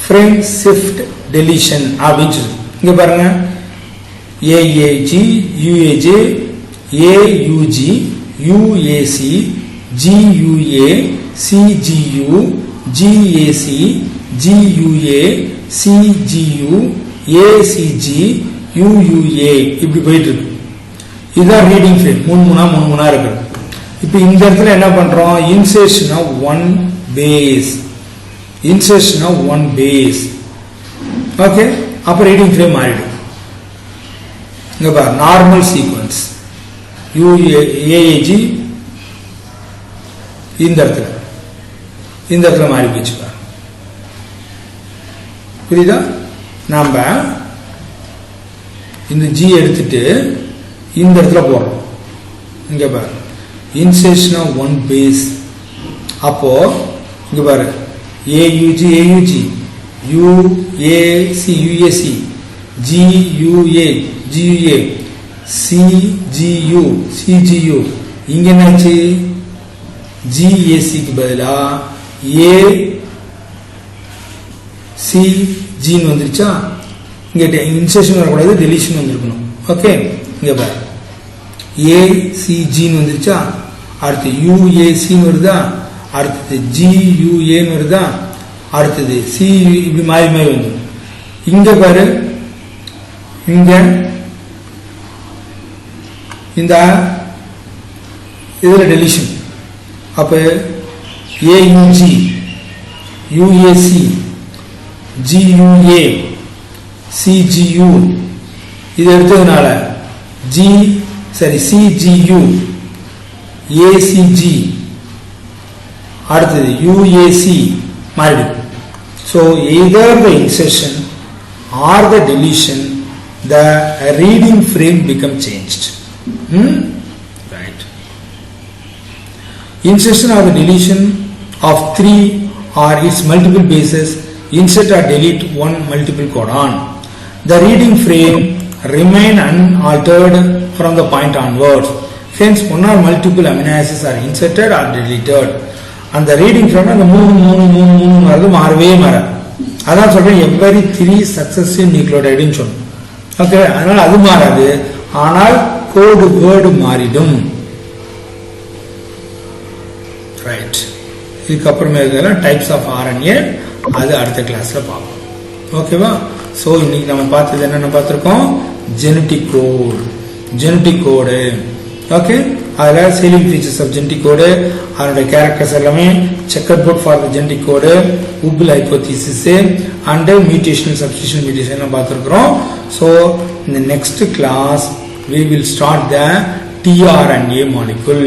frame shift deletion அப்படின்னு சொல்றோம். இங்க பாருங்க, AAG, UAG, AUG, UAC, GUA, CGU, GAC, GUA, CGU, ACG, UUA இப்படி போயிட்டு இருக்கு. இதுதான் ரீடிங் ஃப்ரேம். மூணு இருக்கு. இப்ப இந்த இடத்துல என்ன பண்றோம்? Insertion of 1 base, insertion of 1 base. Okay, அப்ப ரீடிங் ஃப்ரேம் மாறிடும். இங்க பாரு, நார்மல் சீக்வன்ஸ் UAG இந்த இடத்துல மாறி போச்சு. புரியுதா? நாம இந்த G எடுத்துட்டு இந்த இடத்துல போடுறோம். இங்க பாரு, இன்சர்ஷன் ஆஃப் 1 பேஸ். அப்போ இங்க பாரு, AUG AUG, UAC UAC, GUA GUA, CGU CGU. இங்க என்னாச்சு? GAC க்கு பதிலா ACG வந்துருச்சா? இங்க இன்சர்ஷன் வரக்கூடாது, டெலிஷன் வந்திருக்கணும். ஓகே, இங்க பாரு, ACG வந்துருச்சா? அடுத்து UAC வருதா? அடுத்தது GUA வருதா? அடுத்தது CU, இப்படி மாறி மாறி வந்து. இங்க பாரு, இங்க இந்த இதுல டெலிஷன். அப்ப AUG, UAC, GUA, CGU இது எடுத்ததுனால CGU, ACG, அடுத்தது UAC மாறிடும். So either the insertion or the deletion, the reading frame become changed. Right. Insertion or the deletion of 3 or its multiple bases, insert or delete one multiple codon. The reading frame remain unaltered from the point onwards. Hence, one or multiple amino acids are inserted or deleted. And the reading frame அந்த மூணு மாறவே மாறாது. அதான் சொல்றேன் every 3 successive nucleotide சொல்லும். Okay, அதனால அது மாறாது. ஆனால் கோடு வேர்டு மாறிடும். ரைட். இதுக்கப்புறமே இதெல்லாம் டைப்ஸ் ஆஃப் RNA, அது அடுத்த கிளாஸ்ல பார்ப்போம். ஓகேவா? ஸோ இன்னைக்கு நம்ம பார்த்தது என்னென்ன பார்த்துருக்கோம்? Genetic code. ஓகே, அதில் salient features of genetic code, அதனுடைய கேரக்டர்ஸ் எல்லாமே, checker board for the genetic code, wobble hypothesis and mutational substitution mutation பார்த்துருக்குறோம். ஸோ இந்த next class we will start the tRNA molecule.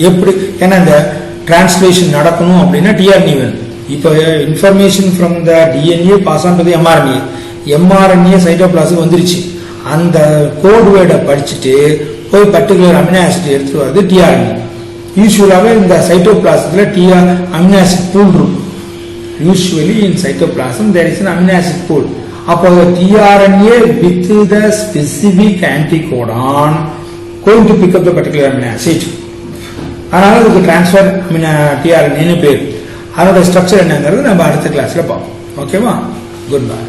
எப்படி, ஏன்னா இந்த டிரான்ஸ்லேஷன் நடக்கணும் அப்படின்னா tRNA வேணும். இப்போ information from the DNA pass on to the mRNA cytoplasm வந்துருச்சு. அந்த கோட் வேர்டை படிச்சுட்டு போய் பர்டிகுலர் அமினோ ஆசிட் எடுத்துட்டு வருது tRNA. யூஸ்வலாகவே இந்த சைட்டோபிளாசத்தில் அமினோ ஆசிட் பூல் இருக்கும். Usually in cytoplasm there is an amino acid pool. அப்போ tRNA with the specific anticodon going to pick up the particular amino acid. அதனால அதுக்கு டிரான்ஸ்ஃபர் tRNA பேர். அதோட ஸ்ட்ரக்சர் என்னங்கிறது நம்ம அடுத்த கிளாஸ்ல பார்ப்போம். ஓகேவா? Good bye.